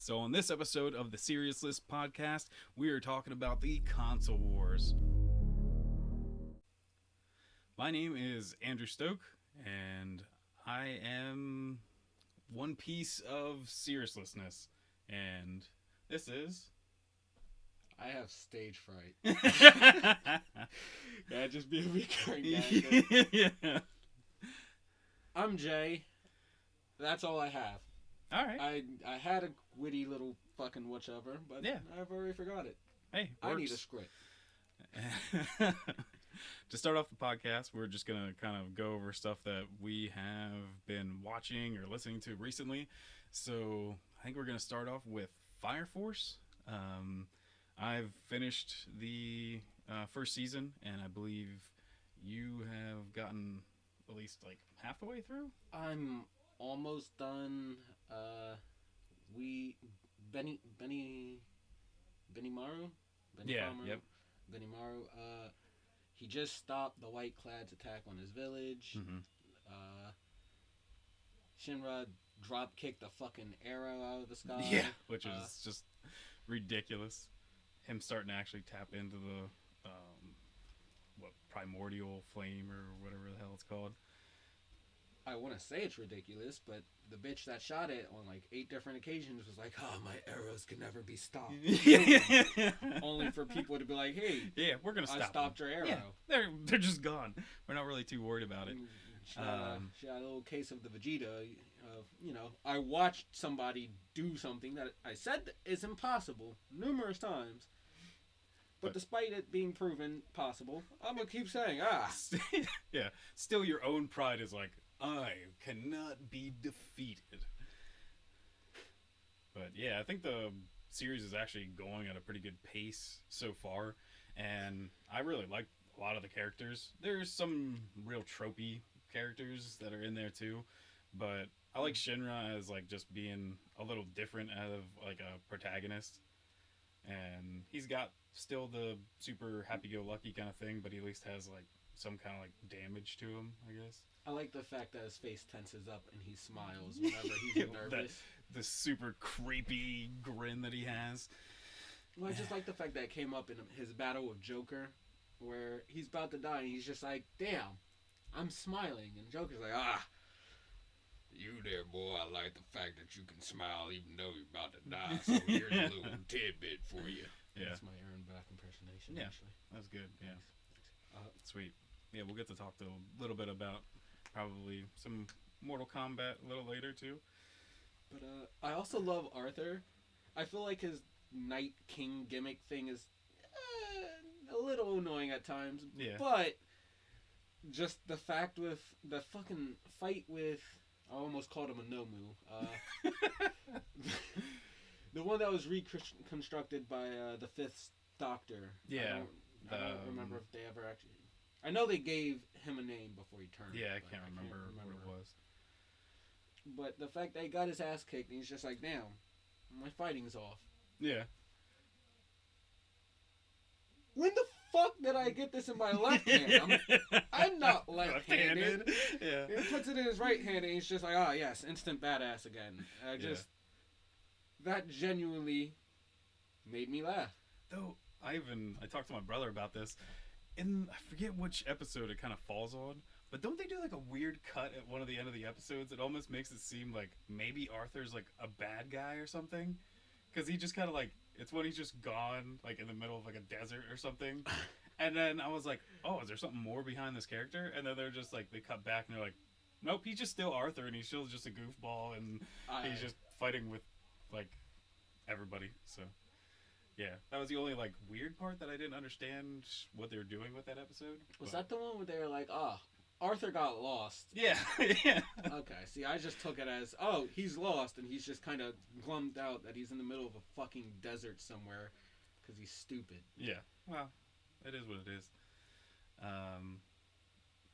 So, on this episode of the Serious List podcast, we are talking about the console wars. My name is Andrew Stoke, and I am one piece of seriousness. And this is. I have stage fright. Yeah, just be a recurring guy. Yeah. I'm Jay. That's all I have. All right. I had a witty little fucking whichever, but Yeah. I've already forgot it. Hey, I need a works. script. To start off the podcast, we're just going to kind of go over stuff that we have been watching or listening to recently. So I think we're going to start off with Fire Force. I've finished the first season, and I believe you have gotten at least like half the way through. I'm almost done. Benny Maru? Yeah, yep. Benny Maru. He just stopped the White Clads' attack on his village. Mm-hmm. Shinra drop kicked a fucking arrow out of the sky. Yeah, which is just ridiculous. Him starting to actually tap into the primordial flame or whatever the hell it's called. I want to say it's ridiculous, but the bitch that shot it on like 8 different occasions was like, "Oh, my arrows can never be stopped." Only for people to be like, "Hey, yeah, we're gonna stop. I stopped your arrow." Yeah, they're just gone. We're not really too worried about it. She had a little case of the Vegeta. I watched somebody do something that I said is impossible numerous times. But despite it being proven possible, I'm going to keep saying, Yeah, still your own pride is like, I cannot be defeated. But yeah, I think the series is actually going at a pretty good pace so far. And I really like a lot of the characters. There's some real tropey characters that are in there too. But I like Shinra as like just being a little different out of like a protagonist. And he's got still the super happy-go-lucky kind of thing, but he at least has like some kind of like damage to him, I guess. I like the fact that his face tenses up and he smiles whenever he's nervous. The super creepy grin that he has. Well, I just like the fact that it came up in his battle with Joker, where he's about to die and he's just like, "Damn, I'm smiling," and Joker's like, "You there, boy, I like the fact that you can smile even though you're about to die, so here's a little tidbit for you." Yeah. That's my Aaron Back impersonation, yeah, actually. That's good, yeah. Thanks. Sweet. Yeah, we'll get to talk a little bit about probably some Mortal Kombat a little later, too. But I also love Arthur. I feel like his Night King gimmick thing is a little annoying at times. Yeah. But just the fact with the fucking fight with... I almost called him a Nomu. The one that was reconstructed by the Fifth Doctor. Yeah. I don't remember if they ever actually... I know they gave him a name before he turned. Yeah, I can't remember what it was. But the fact that he got his ass kicked and he's just like, "Damn, my fighting's off." Yeah. When the fuck did I get this in my left hand? I'm not left-handed. Yeah. He puts it in his right hand and he's just like, "Oh yes, instant badass again." That genuinely made me laugh. Though I talked to my brother about this, and I forget which episode it kind of falls on, but don't they do like a weird cut at one of the end of the episodes? It almost makes it seem like maybe Arthur's like a bad guy or something, because he just kind of like, it's when he's just gone like in the middle of like a desert or something. And then I was like, oh, is there something more behind this character? And then they're just like, they cut back and they're like, nope, he's just still Arthur and he's still just a goofball and he's just fighting with like everybody. So yeah, that was the only like weird part that I didn't understand what they were doing with that episode. Was that the one where they were like, Arthur got lost? Yeah. Yeah. Okay, see, I just took it as, he's lost and he's just kind of glummed out that he's in the middle of a fucking desert somewhere because he's stupid. Yeah, well, it is what it is.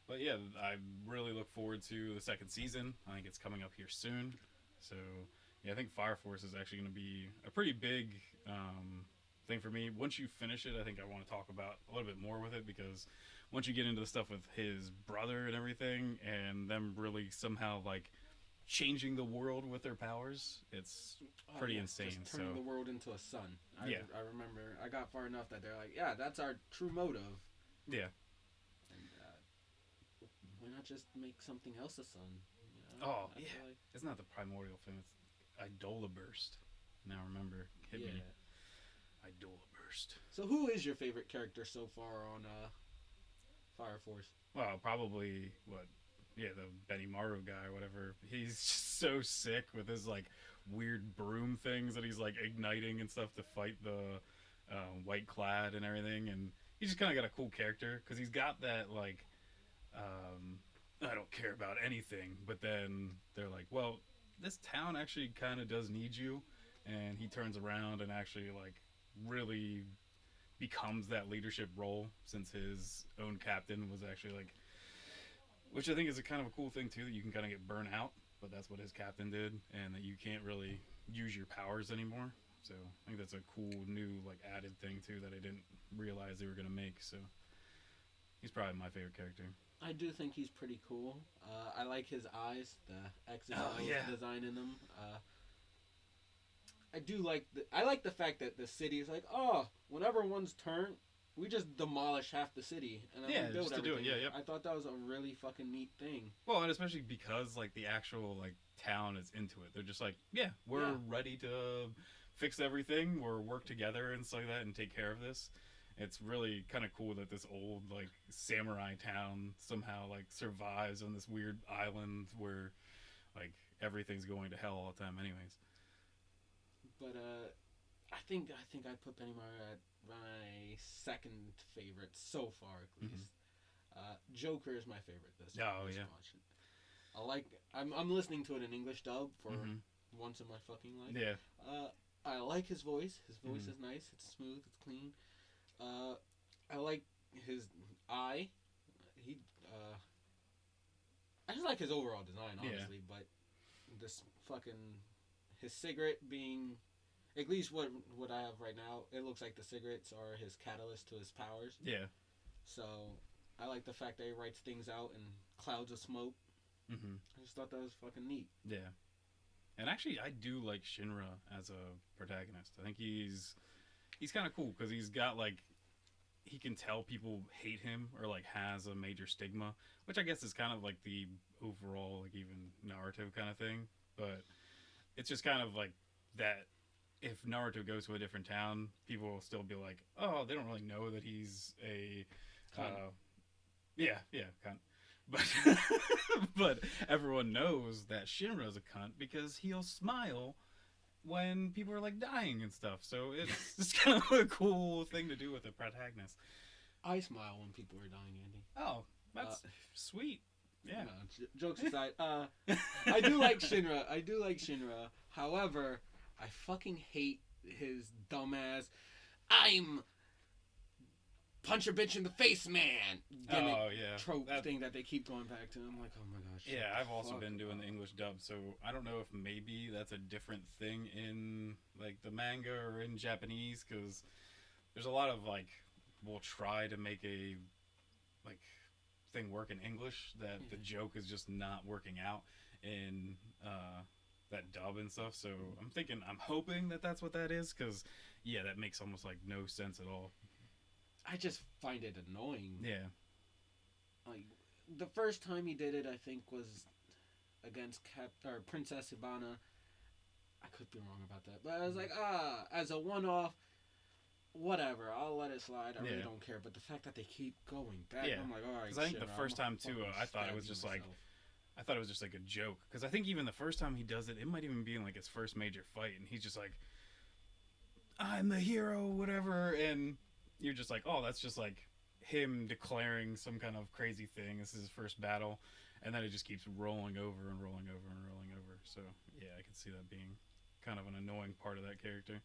But yeah, I really look forward to the second season. I think it's coming up here soon. So yeah, I think Fire Force is actually going to be a pretty big thing for me. Once you finish it, I think I want to talk about a little bit more with it, because once you get into the stuff with his brother and everything, and them really somehow like changing the world with their powers. It's pretty yeah, insane. just turning So the world into a sun. yeah, I remember I got far enough that they're like, yeah, that's our true motive. yeah. And why not just make something else a sun? Oh I yeah, feel like it's not the primordial thing. It's Idola burst. Now remember, hit yeah. me. Idola burst. So who is your favorite character so far on Fire Force? Well, probably what? Yeah, the Benimaru guy, whatever. He's just so sick with his like weird broom things that he's like igniting and stuff to fight the white clad and everything. And he's just kind of got a cool character because he's got that like I don't care about anything. But then they're like, well, this town actually kind of does need you, and he turns around and actually like really becomes that leadership role since his own captain was actually like, which I think is a kind of a cool thing too, that you can kind of get burnt out, but that's what his captain did, and that you can't really use your powers anymore. So I think that's a cool new like added thing too that I didn't realize they were gonna make. So he's probably my favorite character. I do think he's pretty cool. I like his eyes, the X's Oh yeah, design in them. I like the fact that the city is like, oh, whenever one's turn, we just demolish half the city and then yeah, rebuild just to do everything. it. Yeah, yep. I thought that was a really fucking neat thing. Well, and especially because like the actual like town is into it. They're just like, yeah, we're Yeah. ready to fix everything. We're work together and stuff like that and take care of this. It's really kind of cool that this old like samurai town somehow like survives on this weird island where like everything's going to hell all the time anyways. But I think I'd put Benimaru at my second favorite so far, at least. Joker is my favorite this Oh this yeah. watch. I'm listening to it in English dub for Mhm. once in my fucking life. Yeah. I like his voice. His voice Mhm. is nice. It's smooth. It's clean. I like his eye. He I just like his overall design, Yeah. honestly. But this fucking his cigarette being at least what I have right now, it looks like the cigarettes are his catalyst to his powers. Yeah. So I like the fact that he writes things out in clouds of smoke. Mhm. I just thought that was fucking neat. Yeah. And actually, I do like Shinra as a protagonist. I think he's kind of cool because he's got like he can tell people hate him or like has a major stigma, which I guess is kind of like the overall like even Naruto kind of thing. But it's just kind of like that. If Naruto goes to a different town, people will still be like, "Oh, they don't really know that he's a Cunt. yeah, yeah, cunt." But but everyone knows that Shinra's a cunt because he'll smile when people are like dying and stuff. So it's just kind of a cool thing to do with a protagonist. I smile when people are dying, Andy. Oh, that's sweet. Yeah. No, jokes aside, I do like Shinra. I do like Shinra. However, I fucking hate his dumbass. I'm punch a bitch in the face, man. Gimmick Oh yeah. trope thing that they keep going back to. I'm like, oh my gosh. Yeah, I've also fuck been doing the up. English dub, so I don't know if maybe that's a different thing in like the manga or in Japanese because there's a lot of like we'll try to make a like thing work in English that the joke is just not working out in that dub and stuff. So I'm hoping that that's what that is because yeah, that makes almost like no sense at all. I just find it annoying. Yeah. Like the first time he did it, I think was against Princess Hibana. I could be wrong about that, but I was like, as a one-off, whatever. I'll let it slide. I really Yeah. don't care. But the fact that they keep going back, Yeah. I'm like, all right. Because I think shit, the I'm first gonna time too, fucking I thought it stab was you just like myself. I thought it was just like a joke because I think even the first time he does it, it might even be in like his first major fight, and he's just like, "I'm the hero," whatever, and you're just like, "Oh, that's just like him declaring some kind of crazy thing. This is his first battle," and then it just keeps rolling over and rolling over and rolling over. So yeah, I can see that being kind of an annoying part of that character.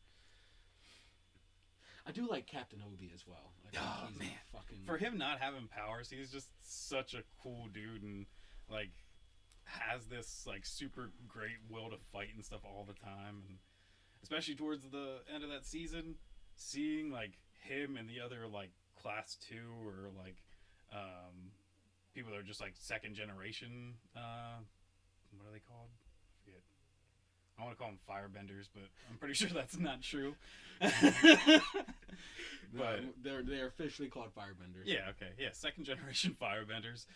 I do like Captain Obi as well. I think Oh he's man, a fucking. for him not having powers, he's just such a cool dude and like has this like super great will to fight and stuff all the time, and especially towards the end of that season, seeing like him and the other like class 2 or like people that are just like second generation what are they called, I want to call them firebenders, but I'm pretty sure that's not true. But they're officially called firebenders. yeah, okay, yeah, second generation firebenders.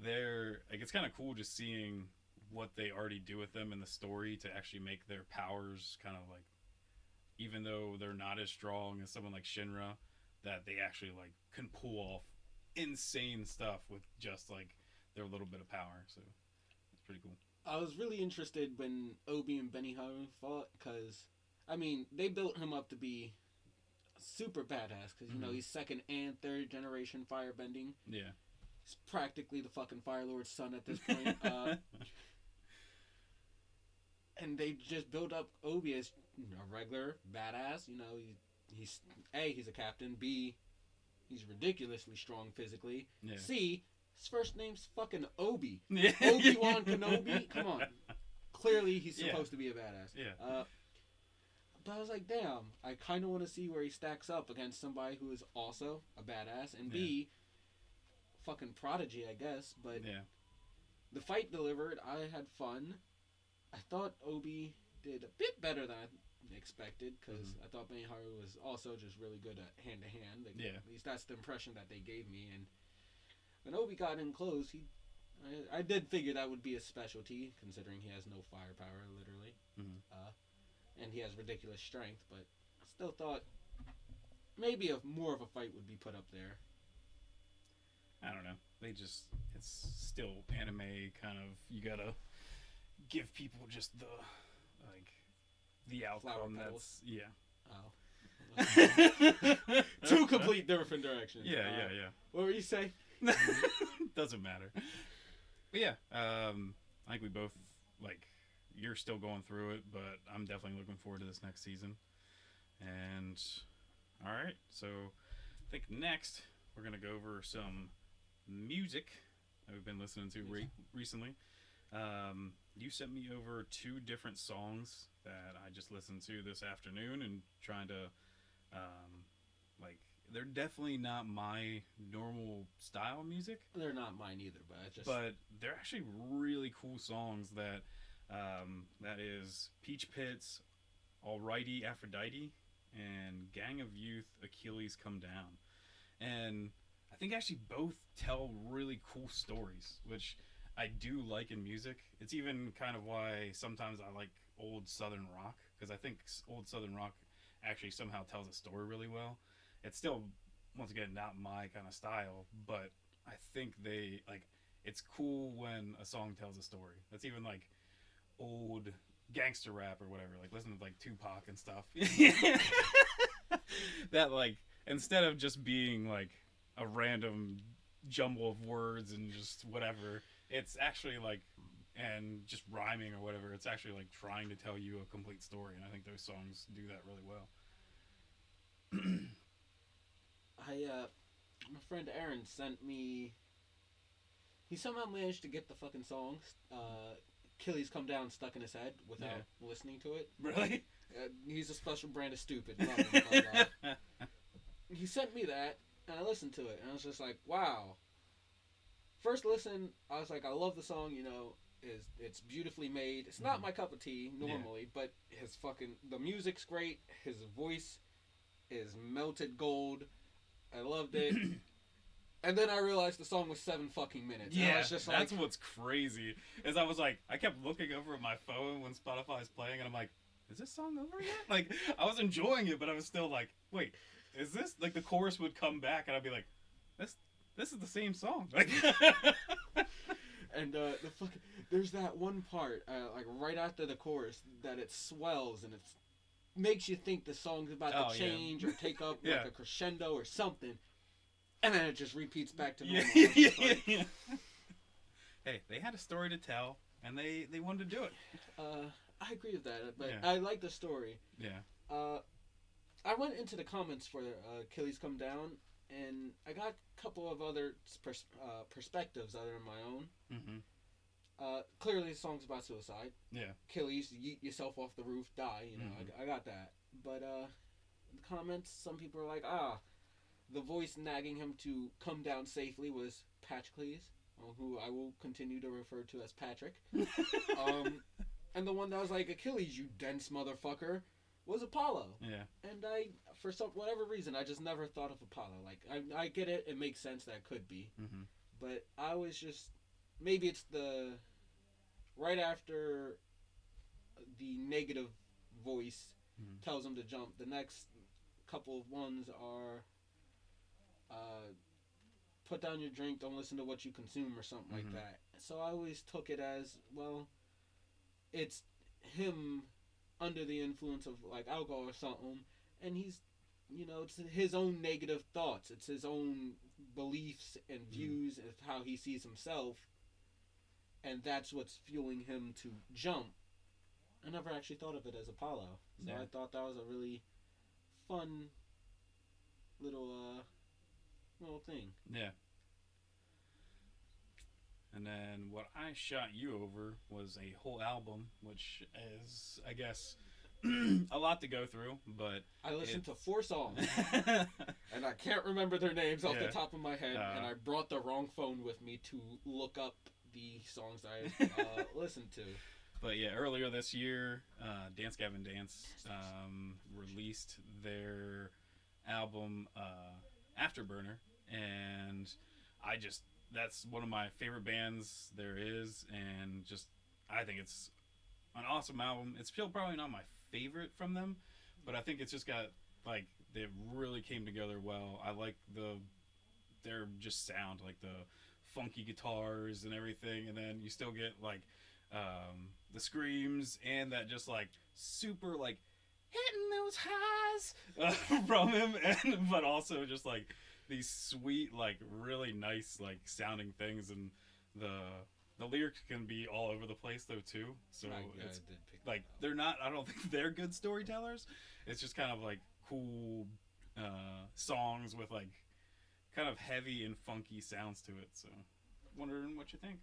They're like it's kind of cool just seeing what they already do with them in the story to actually make their powers kind of like, even though they're not as strong as someone like Shinra, that they actually like can pull off insane stuff with just like their little bit of power. So it's pretty cool. I was really interested when Obi and Beniharu fought because, I mean, they built him up to be super badass because, you know, he's second and third generation firebending. Yeah. He's practically the fucking Fire Lord's son at this point. And they just built up Obi as a regular badass. You know, he's A, he's a captain. B, he's ridiculously strong physically. Yeah. C, his first name's fucking Obi. Yeah. Obi-Wan Kenobi? Come on. Clearly, he's supposed to be a badass. Yeah. But I was like, damn, I kind of want to see where he stacks up against somebody who is also a badass. And B, fucking prodigy, I guess. But the fight delivered. I had fun. I thought Obi did a bit better than I expected because I thought Beniharu was also just really good at hand-to-hand. Like, at least that's the impression that they gave me. And when Obi got in close, I did figure that would be a specialty, considering he has no firepower, literally. And he has ridiculous strength, but I still thought maybe more of a fight would be put up there. I don't know. It's still anime kind of, you gotta give people just the outcome that's, Two complete different directions. Yeah. What were you saying? Doesn't matter. But yeah, I think we both, like, you're still going through it, but I'm definitely looking forward to this next season. And alright, so I think next we're going to go over some music that we've been listening to recently. You sent me over 2 different songs that I just listened to this afternoon and trying to, they're definitely not my normal style music. They're not mine either, but they're actually really cool songs that, that is Peach Pit's Alrighty Aphrodite and Gang of Youth Achilles Come Down. And I think actually both tell really cool stories, which I do like in music. It's even kind of why sometimes I like old Southern rock, because I think old Southern rock actually somehow tells a story really well. It's still, once again, not my kind of style, but I think it's cool when a song tells a story. That's even like old gangster rap or whatever, like listen to like Tupac and stuff. That like, instead of just being like a random jumble of words and just whatever, it's actually like, and just rhyming or whatever, it's actually like trying to tell you a complete story, and I think those songs do that really well. My friend Aaron sent me, he somehow managed to get the fucking songs Achilles Come Down stuck in his head without listening to it. Really? He's a special brand of stupid. Love him, but, he sent me that, and I listened to it, and I was just like, wow. First listen, I was like, I love the song, you know, it's beautifully made. It's not my cup of tea normally, but the music's great. His voice is melted gold. I loved it. And then I realized the song was 7 fucking minutes. Yeah, and I was just that's what's crazy. Is I was like, I kept looking over at my phone when Spotify's playing, and I'm like, is this song over yet? Like, I was enjoying it, but I was still like, wait, is this, like, the chorus would come back, and I'd be like, this is the same song. Like, and there's that one part, like right after the chorus, that it swells and it makes you think the song's about to change or take up like a crescendo or something, and then it just repeats back to normal. Yeah. Hey, they had a story to tell, and they wanted to do it. I agree with that, but I like the story. Yeah. I went into the comments for Achilles Come Down, and I got a couple of other perspectives other than my own. Clearly, the song's about suicide. Yeah. Achilles, yeet yourself off the roof, die. You know, I got that. But the comments, some people are like, the voice nagging him to come down safely was Patrocles, who I will continue to refer to as Patrick. And the one that was like, Achilles, you dense motherfucker, was Apollo. Yeah. And for some whatever reason, I just never thought of Apollo. Like, I get it, it makes sense that it could be. Mm-hmm. But I was just, maybe it's the, right after the negative voice Mm-hmm. tells him to jump, the next couple of ones are, put down your drink, don't listen to what you consume, or something like Mm-hmm. that. So I always took it as, well, it's him under the influence of like alcohol or something, and he's, it's his own negative thoughts, it's his own beliefs and views of how he sees himself, and that's what's fueling him to jump. I never actually thought of it as Apollo, so Yeah. I thought that was a really fun little little thing. Yeah. And then what I shot you over was a whole album, which is, I guess, a lot to go through, but I listened to 4 songs, yeah. and I can't remember their names off Yeah. the top of my head, and I brought the wrong phone with me to look up the songs I listened to. But yeah, earlier this year, Dance Gavin Dance released their album Afterburner, and that's one of my favorite bands there is, and just I think it's an awesome album. It's still probably not my favorite from them, but I think it's just got like they really came together well. I like their just sound, like the funky guitars and everything, and then you still get like the screams and that just like super like hitting those highs from him, and but also just like these sweet, like really nice, like sounding things, and the the lyrics can be all over the place though too. So it's like they're not. I don't think they're good storytellers. It's just kind of like cool songs with like kind of heavy and funky sounds to it. So, wondering what you think.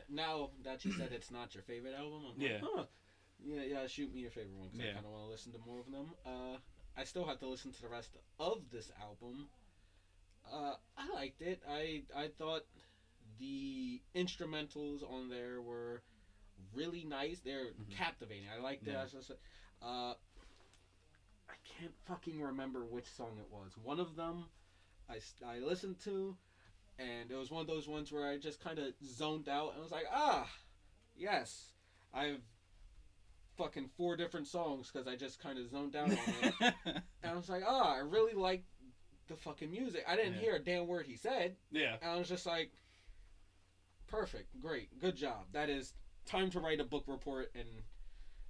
Now that you said it's not your favorite album, I'm like, huh. Yeah, shoot me your favorite one, because I kind of want to listen to more of them. I still have to listen to the rest of this album. I liked it. I thought the instrumentals on there were really nice. They're captivating. I liked it. I can't fucking remember which song it was. One of them I listened to, and it was one of those ones where I just kind of zoned out and was like, yes, I've fucking 4 different songs because I just kind of zoned out on it. And I was like, I really like the fucking music. I didn't hear a damn word he said. Yeah. And I was just like, perfect, great, good job. That is time to write a book report, and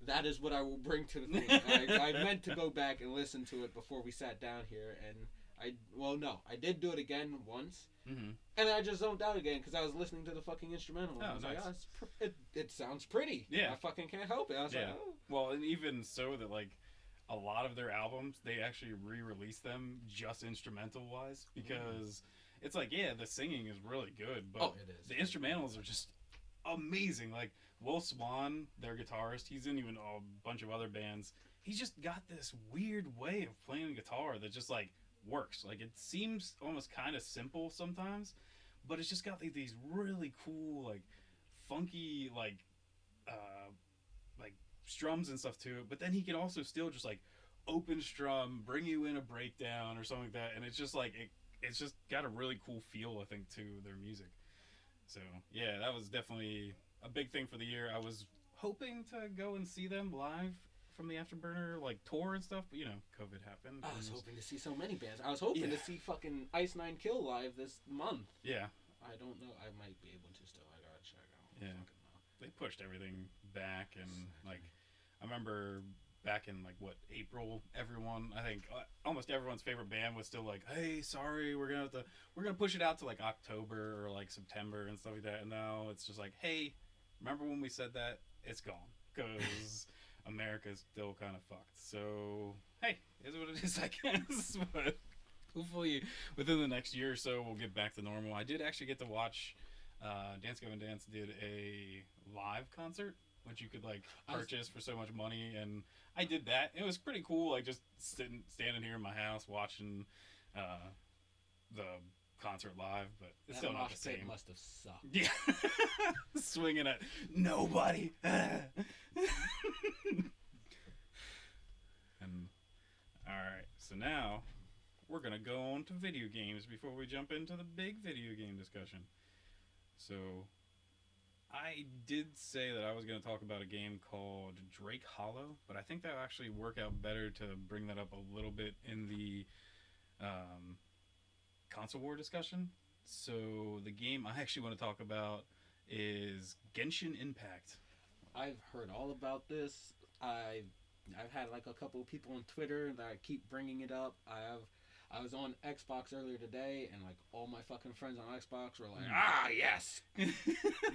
that is what I will bring to the thing. I meant to go back and listen to it before we sat down here, and I did do it again once, and I just zoned out again because I was listening to the fucking instrumental. And I was nice. like, it sounds pretty. Yeah. I fucking can't help it. I was like, Well, and even so that like a lot of their albums, they actually re-release them just instrumental wise, because it's like, the singing is really good, but it is. the instrumentals are just amazing. Like Will Swan, their guitarist, he's in even a bunch of other bands. He's just got this weird way of playing the guitar that just like works. Like it seems almost kind of simple sometimes, but it's just got like these really cool, like funky, like strums and stuff to it. But then he can also still just like open strum, bring you in a breakdown or something like that, and it's just like it's just got a really cool feel, I think, to their music. So yeah, that was definitely a big thing for the year. I was hoping to go and see them live from the Afterburner like tour and stuff, but COVID happened. I was hoping to see so many bands. I was hoping to see fucking Ice Nine Kill live this month. Yeah. I don't know. I might be able to still. I gotta check out. Yeah. They pushed everything back, and like I remember back in like April, everyone, I think almost everyone's favorite band was still like, hey, sorry, we're gonna push it out to like October or like September and stuff like that. And now it's just like, hey, remember when we said that? It's gone, because America's still kind of fucked. So hey, is what it is, I guess. But hopefully within the next year or so we'll get back to normal. I did actually get to watch Dance Gavin Dance did a live concert, which you could like purchase for so much money, and I did that. It was pretty cool, like just standing here in my house watching the concert live, but it's That still not mosh the pit same. must have sucked. Yeah, swinging at nobody. And all right, so now we're gonna go on to video games before we jump into the big video game discussion. So I did say that I was going to talk about a game called Drake Hollow, but I think that would actually work out better to bring that up a little bit in the console war discussion. So the game I actually want to talk about is Genshin Impact. I've heard all about this. I've had like a couple of people on Twitter that keep bringing it up. I was on Xbox earlier today, and like all my fucking friends on Xbox were like, "Ah, yes,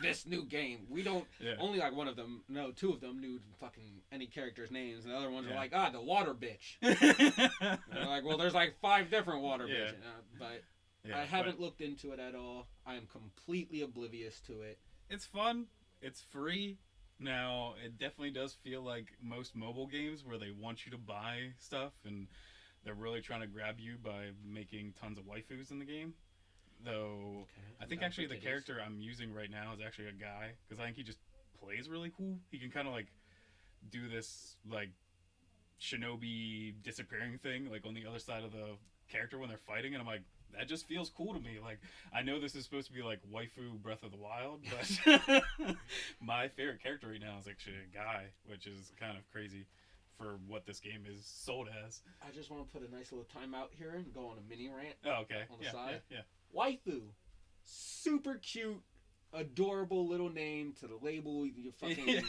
this new game." We don't. Yeah. Only like one of them, no, two of them knew fucking any characters' names, and the other ones were Yeah. like, "Ah, the water bitch." And they're like, "Well, there's like 5 different water Yeah. bitches," but Yeah, I haven't looked into it at all. I am completely oblivious to it. It's fun. It's free. Now, it definitely does feel like most mobile games where they want you to buy stuff and they're really trying to grab you by making tons of waifus in the game. Though, Okay, I think down actually for the titties. character I'm using right now is actually a guy because I think he just plays really cool. He can kind of like do this like shinobi disappearing thing like on the other side of the character when they're fighting, and I'm like, that just feels cool to me. Like, I know this is supposed to be like waifu Breath of the Wild, but my favorite character right now is actually a guy, which is kind of crazy for what this game is sold as. I just want to put a nice little timeout here and go on a mini rant. Oh, okay. On the Yeah, side? yeah, Waifu, super cute, adorable little name to label your fucking Yeah.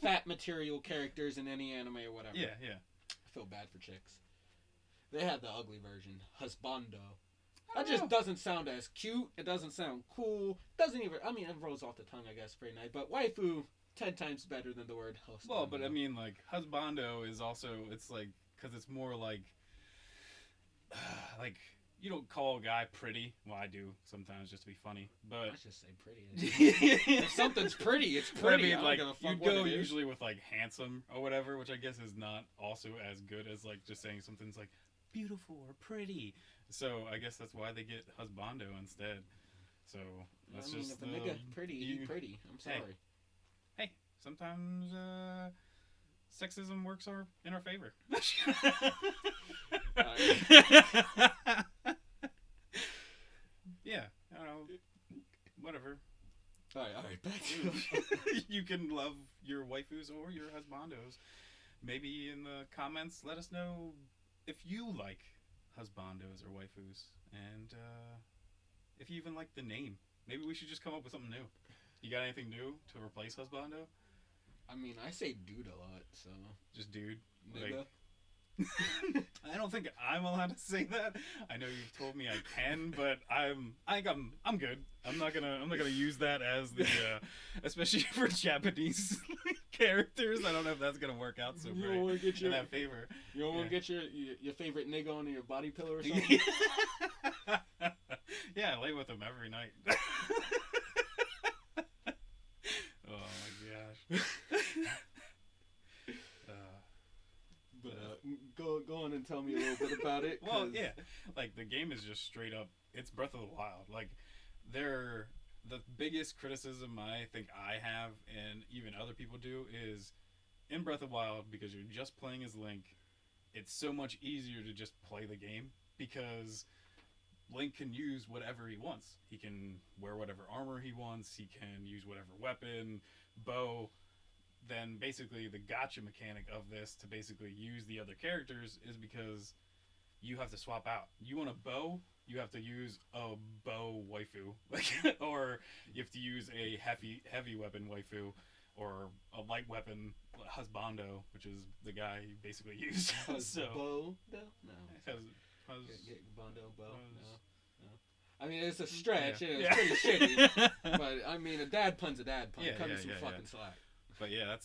fat material characters in any anime or whatever. yeah, yeah. I feel bad for chicks. They had the ugly version, husbando. I That don't just know. doesn't sound as cute. It doesn't sound cool. Doesn't even. I mean, it rolls off the tongue, I guess, very nice. But waifu, 10 times better than the word husbando. Well, but I mean, like, husbando is also, it's like, because it's more like, like, you don't call a guy pretty. Well, I do sometimes just to be funny, but. Let's just say pretty. If something's pretty, it's But I pretty. mean, I don't like, give a fuck you'd what go it is. usually with, like, handsome or whatever, which I guess is not also as good as, like, just saying something's, like, beautiful or pretty. So I guess that's why they get husbando instead. So that's I mean, just if a nigga pretty, he you- pretty. I'm sorry. Hey, sometimes sexism works in our favor. Yeah, I don't know. Whatever. All right, back to You can love your waifus or your husbandos. Maybe in the comments, let us know if you like husbandos or waifus, and if you even like the name. Maybe we should just come up with something new. You got anything new to replace husbando? I mean, I say dude a lot, so Just dude. nigga. I don't think I'm allowed to say that. I know you've told me I can, but I think I'm good. I'm not gonna use that as the especially for Japanese characters. I don't know if that's gonna work out so You great don't want to get in your that favor. you don't want to Yeah. get your favorite nigga on your body pillow or something. Yeah, I lay with them every night. Oh my gosh. But go on and tell me a little bit about it. Well, 'cause yeah, like the game is just straight up. It's Breath of the Wild. Like, the biggest criticism I think I have, and even other people do, is in Breath of the Wild, because you're just playing as Link. It's so much easier to just play the game because Link can use whatever he wants. He can wear whatever armor he wants. He can use whatever weapon, bow. Then basically the gotcha mechanic of this to basically use the other characters is because you have to swap out. You want a bow, you have to use a bow waifu, or you have to use a heavy weapon waifu, or a light weapon husbando, which is the guy you basically use. So Bow? No. Get Bondo Bow? No. I mean, it's a stretch. And it's pretty shitty. But I mean, a dad pun's a dad pun. Cut me some fucking slack. But yeah,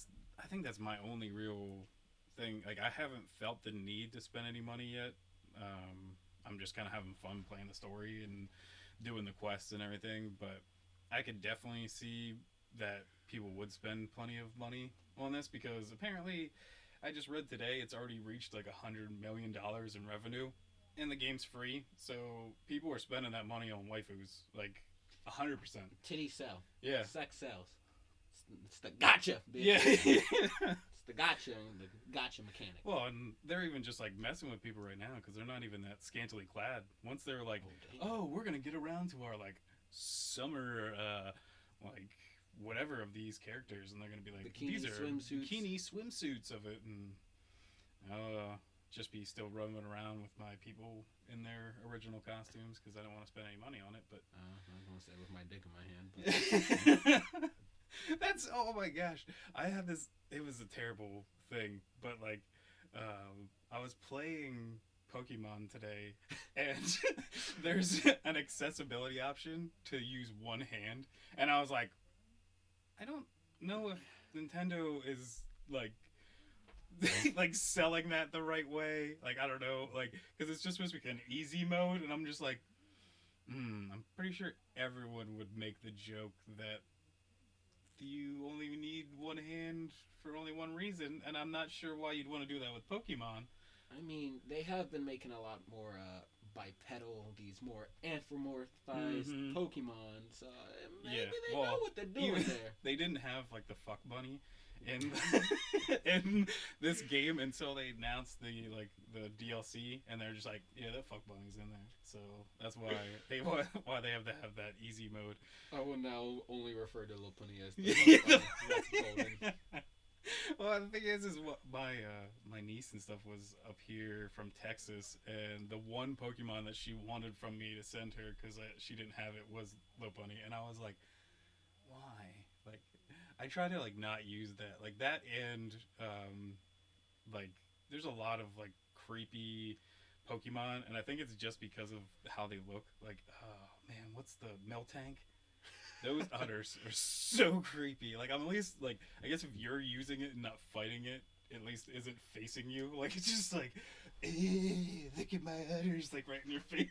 I think that's my only real thing. Like, I haven't felt the need to spend any money yet. I'm just kind of having fun playing the story and doing the quests and everything. But I could definitely see that people would spend plenty of money on this because apparently, I just read today it's already reached like $100 million in revenue. and the game's free, so people are spending that money on waifus, like 100%. Titty sell. Yeah. Sex sells. It's the gotcha, bitch. Yeah. It's the gotcha mechanic. Well, and they're even just like messing with people right now because they're not even that scantily clad. Once they're like, oh, we're gonna get around to our like summer, like whatever of these characters, and they're gonna be like, these are bikini swimsuits of it, and I'll just be still roaming around with my people in their original costumes because I don't want to spend any money on it. But I was gonna say with my dick in my hand. But... That's, oh my gosh, I had this. It was a terrible thing, but like, I was playing Pokemon today, and there's an accessibility option to use one hand, and I was like, I don't know if Nintendo is like like selling that the right way. Like, I don't know, like, because it's just supposed to be an easy mode, and I'm just like, I'm pretty sure everyone would make the joke that you only need one hand for only one reason, and I'm not sure why you'd want to do that with Pokemon. I mean, they have been making a lot more bipedal, these more anthropomorphized Pokemon, so maybe they know what they're doing there. They didn't have like the fuck bunny in in this game until they announced the DLC, and they're just like, yeah, that fuck bunny's in there. So that's why they have to have that easy mode. I will now only refer to Lopunny as the fuck bunny. Well, the thing is what my niece and stuff was up here from Texas, and the one Pokemon that she wanted from me to send her because she didn't have it was Lopunny, and I was like, why? Like, I try to like not use that, like that, and like there's a lot of like creepy Pokemon, and I think it's just because of how they look. Like, oh man, what's the Miltank? Those udders are so creepy. Like, I'm at least like, I guess if you're using it and not fighting it, at least isn't facing you. Like, it's just like, look at my udders, like right in your face.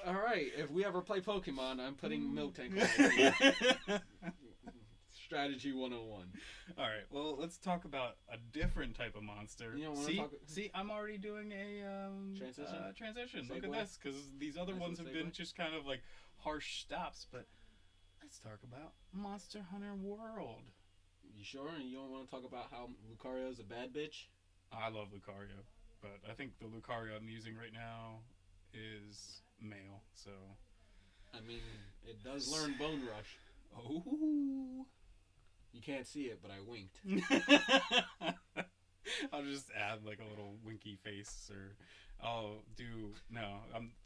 All right, if we ever play Pokemon, I'm putting Miltank on. Strategy 101. All right, well, let's talk about a different type of monster. You don't see, I'm already doing a transition. Look at this, because these other ones have been just kind of like harsh stops. But let's talk about Monster Hunter World. You sure? And you don't want to talk about how Lucario's a bad bitch? I love Lucario, but I think the Lucario I'm using right now is male. So, I mean, it does learn Bone Rush. Oh. You can't see it, but I winked. I'll just add like a little winky face, or I'll do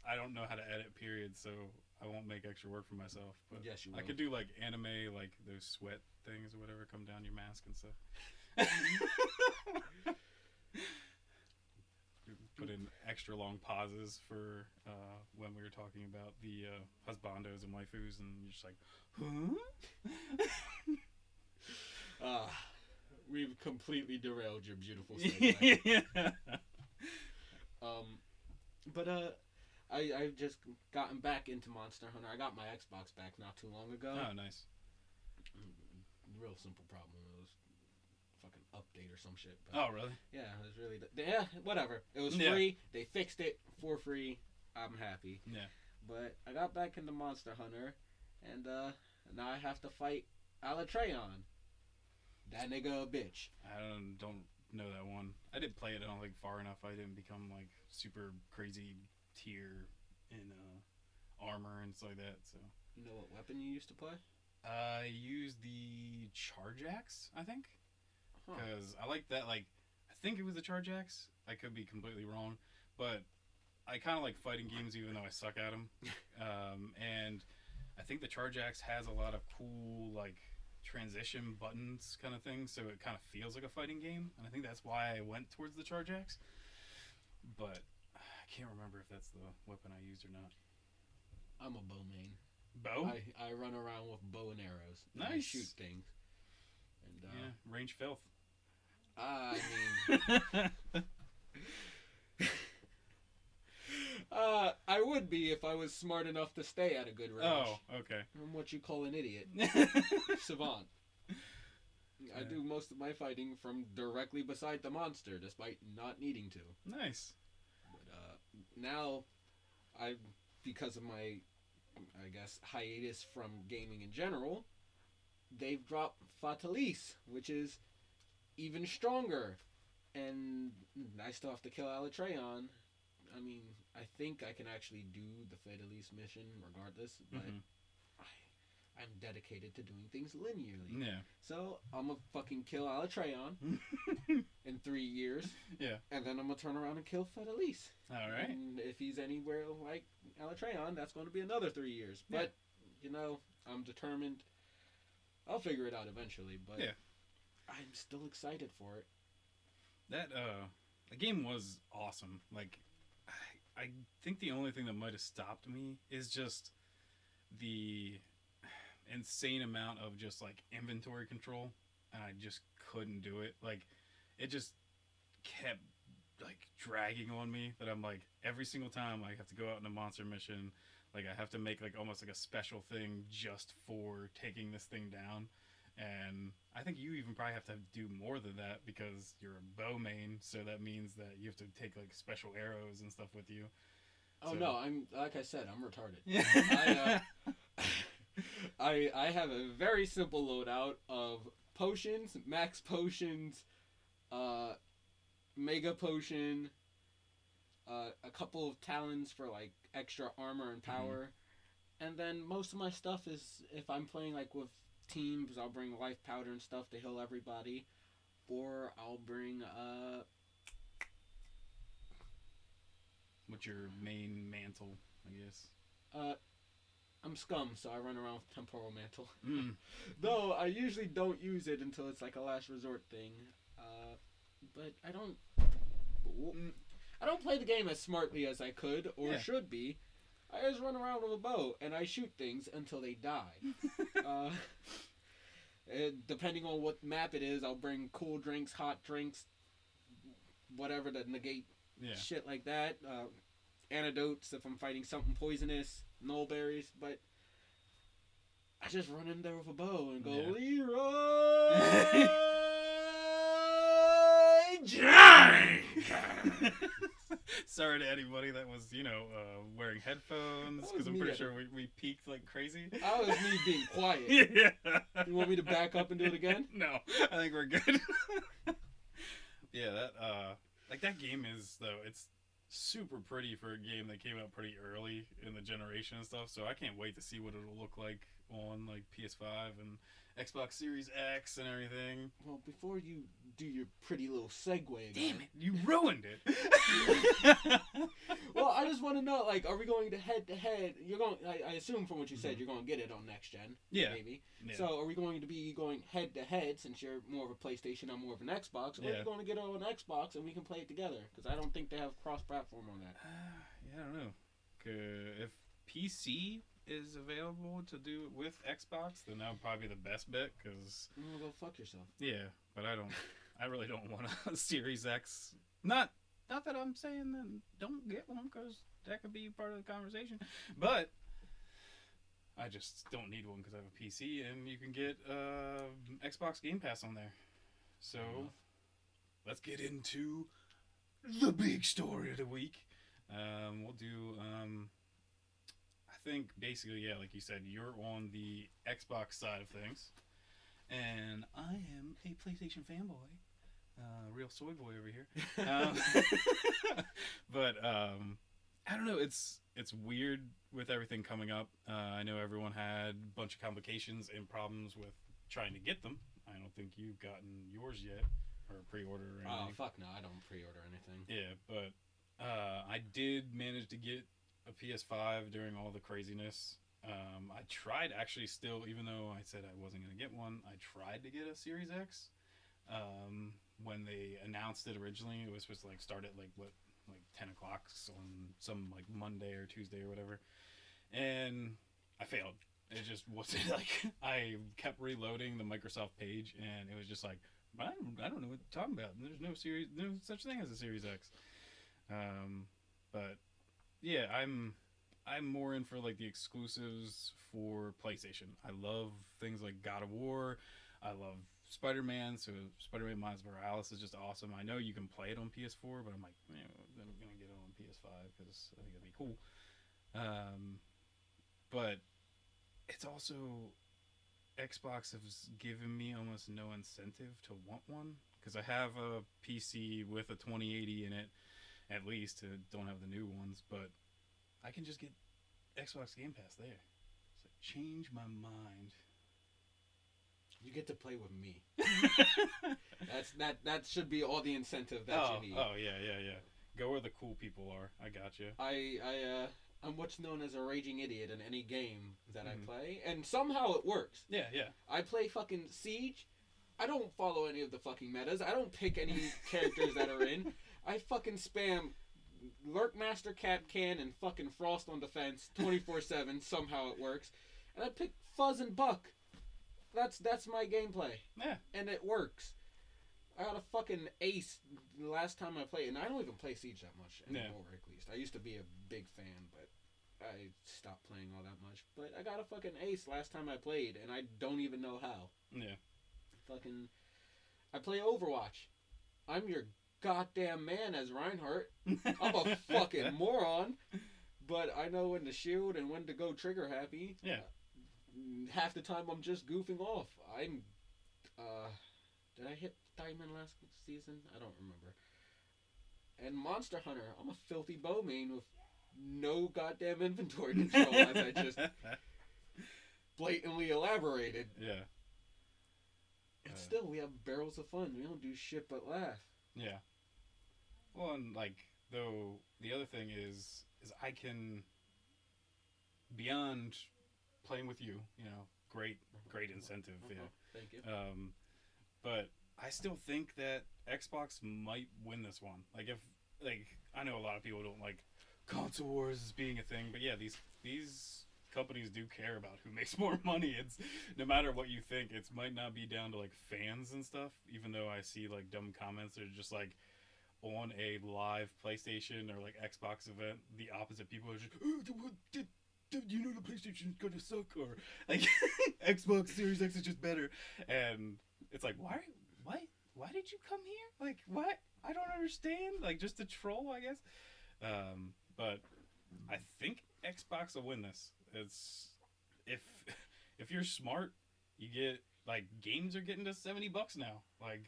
I don't know how to edit periods, so I won't make extra work for myself. But yes, you will. I could do like anime, like those sweat things or whatever come down your mask and stuff. Put in extra long pauses for when we were talking about the husbandos and waifus, and you're just like, huh? We've completely derailed your beautiful segue. Yeah. But I've just gotten back into Monster Hunter. I got my Xbox back not too long ago. Oh, nice. Real simple problem. It was fucking update or some shit. But oh, really? Yeah, it was really... Yeah, whatever. It was free. They fixed it for free. I'm happy. Yeah. But I got back into Monster Hunter, and now I have to fight Alatreon. That nigga a bitch. I don't know that one. I didn't play it, I don't think, far enough. I didn't become like super crazy tier in armor and stuff like that. So. You know what weapon you used to play? I used the Charge Axe, I think, because I like that. Like, I think it was the Charge Axe. I could be completely wrong, but I kind of like fighting games, even though I suck at them. And I think the Charge Axe has a lot of cool like transition buttons kind of thing, so it kind of feels like a fighting game, and I think that's why I went towards the Charge Axe, but I can't remember if that's the weapon I used or not. I'm a bow main. Bow? I run around with bow and arrows. Nice. And I shoot things. And yeah, range filth. I mean... I would be if I was smart enough to stay at a good range. Oh, okay. I'm what you call an idiot. Savant. I do most of my fighting from directly beside the monster, despite not needing to. Nice. But now, I because of my, I guess, hiatus from gaming in general, they've dropped Fatalis, which is even stronger. And I still have to kill Alatreon. I mean, I think I can actually do the Fatalis mission regardless, but I'm dedicated to doing things linearly. Yeah. So I'm gonna fucking kill Alatreon in 3 years. Yeah. And then I'm gonna turn around and kill Fatalis. All right. And if he's anywhere like Alatreon, that's going to be another 3 years. Yeah. But I'm determined. I'll figure it out eventually. But yeah. I'm still excited for it. That the game was awesome. Like, I think the only thing that might have stopped me is just the insane amount of just like inventory control, and I just couldn't do it. Like, it just kept like dragging on me. That I'm like, every single time I have to go out on a monster mission, like I have to make like almost like a special thing just for taking this thing down. And I think you even probably have to do more than that because you're a bow main, so that means that you have to take like special arrows and stuff with you. Oh So- no, I'm like I said, I'm retarded. Yeah. I have a very simple loadout of potions, max potions, mega potion, a couple of talons for like extra armor and power, and then most of my stuff is if I'm playing like with teams, I'll bring life powder and stuff to heal everybody, or I'll bring What's your main mantle, I guess? I'm scum, so I run around with temporal mantle. Mm. Though I usually don't use it until it's like a last resort thing. But I don't play the game as smartly as I could or Yeah. should be. I just run around with a bow and I shoot things until they die. Depending on what map it is, I'll bring cool drinks, hot drinks, whatever to negate Yeah. shit like that. Antidotes if I'm fighting something poisonous, null berries, but I just run in there with a bow and go, Yeah. Leroy Jenkins! Sorry to anybody that was, wearing headphones, That was because I'm me pretty at sure we peaked like crazy. That was me being quiet. Yeah. You want me to back up and do it again? No, I think we're good. Yeah, that game is, though, it's super pretty for a game that came out pretty early in the generation and stuff, so I can't wait to see what it'll look like on like PS5 and Xbox Series X and everything. Well, before you do your pretty little segue again. Damn it, you ruined it. Well, I just want to know, like, are we going to head to head? You're going. I assume from what you said, you're going to get it on next gen. Yeah. Maybe. Yeah. So, are we going to be going head to head since you're more of a PlayStation, I'm more of an Xbox? Or are Yeah. you going to get it on Xbox and we can play it together? Because I don't think they have cross-platform on that. Yeah, I don't know. If PC is available to do it with Xbox, then that would probably be the best bet. Because Go fuck yourself. yeah, but I really don't want a Series X. Not that I'm saying that don't get one, because that could be part of the conversation. But I just don't need one because I have a PC, and you can get Xbox Game Pass on there. So let's get into the big story of the week. We'll do. I think basically, yeah, like you said, you're on the Xbox side of things, and I am a PlayStation fanboy. Real soy boy over here. But I don't know. It's weird with everything coming up. I know everyone had a bunch of complications and problems with trying to get them. I don't think you've gotten yours yet, or pre-order or anything. Oh, fuck no. I don't pre-order anything. Yeah, but I did manage to get a PS5 during all the craziness. I tried actually still, even though I said I wasn't going to get one, I tried to get a Series X. When they announced it originally, it was supposed to like start at like 10 o'clock on some like Monday or Tuesday or whatever, and I failed. It just wasn't like, I kept reloading the Microsoft page, and it was just like, I don't know what you're talking about. There's no such thing as a Series X. But yeah, I'm more in for like the exclusives for PlayStation. I love things like God of War. I love Spider-Man. So Spider-Man Miles Morales is just awesome. I know you can play it on PS4, but I'm like, man, I'm gonna get it on PS5 because I think it'd be cool. Um, but it's also Xbox has given me almost no incentive to want one because I have a PC with a 2080 in it at least. Don't have the new ones, but I can just get Xbox Game Pass there. So change my mind. You get to play with me. That should be all the incentive that you need. Oh yeah. Go where the cool people are. I got you. I'm what's known as a raging idiot in any game that I play, and somehow it works. Yeah. I play fucking Siege. I don't follow any of the fucking metas. I don't pick any characters that are in. I fucking spam Lurk Master Cat Can and fucking Frost on defense 24/7. Somehow it works, and I pick Fuzz and Buck. That's my gameplay. Yeah. And it works. I got a fucking ace the last time I played, and I don't even play Siege that much anymore, at least. I used to be a big fan, but I stopped playing all that much. But I got a fucking ace last time I played, and I don't even know how. Yeah. Fucking... I play Overwatch. I'm your goddamn man as Reinhardt. I'm a fucking moron, but I know when to shield and when to go trigger happy. Yeah. Half the time I'm just goofing off. I'm... Did I hit Diamond last season? I don't remember. And Monster Hunter, I'm a filthy bow main with no goddamn inventory control, as I just blatantly elaborated. Yeah. And still, we have barrels of fun. We don't do shit but laugh. Yeah. Well, and like, though, the other thing is I can, beyond playing with you, great incentive. Yeah. Thank you. But I still think that Xbox might win this one. I know a lot of people don't like console wars as being a thing, but yeah, these companies do care about who makes more money. It's no matter what you think, it might not be down to like fans and stuff. Even though I see like dumb comments that are just like on a live PlayStation or like Xbox event, the opposite people are just, you know, the PlayStation's gonna suck, or like Xbox Series X is just better, and it's like, why did you come here? Like, what? I don't understand. Like, just to troll, I guess. But I think Xbox will win this. It's if you're smart, you get like games are getting to $70 now. Like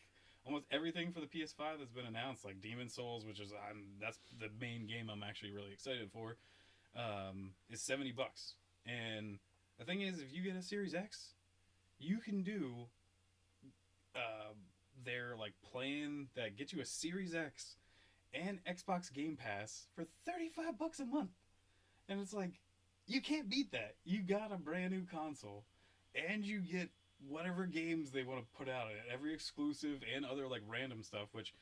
almost everything for the PS5 that's been announced, like Demon Souls, which is that's the main game I'm actually really excited for, is $70. And the thing is, if you get a Series X, you can do their like plan that gets you a Series X and Xbox Game Pass for $35 a month. And it's like, you can't beat that. You got a brand new console, and you get whatever games they want to put out, every exclusive and other like random stuff. Which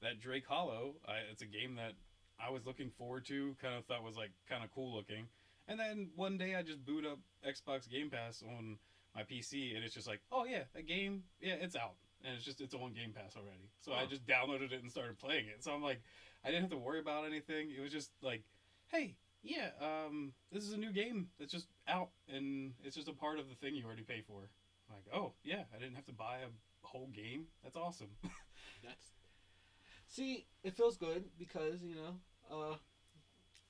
that Drake Hollow, it's a game that I was looking forward to, kind of thought was like kind of cool looking. And then one day I just boot up Xbox Game Pass on my PC, and it's just like, oh yeah, that game, yeah, it's out, and it's on Game Pass already. So I just downloaded it and started playing it. So I'm like, I didn't have to worry about anything. It was just like, hey, yeah, this is a new game that's just out, and it's just a part of the thing you already pay for. I'm like, oh yeah, I didn't have to buy a whole game. That's awesome. See, it feels good because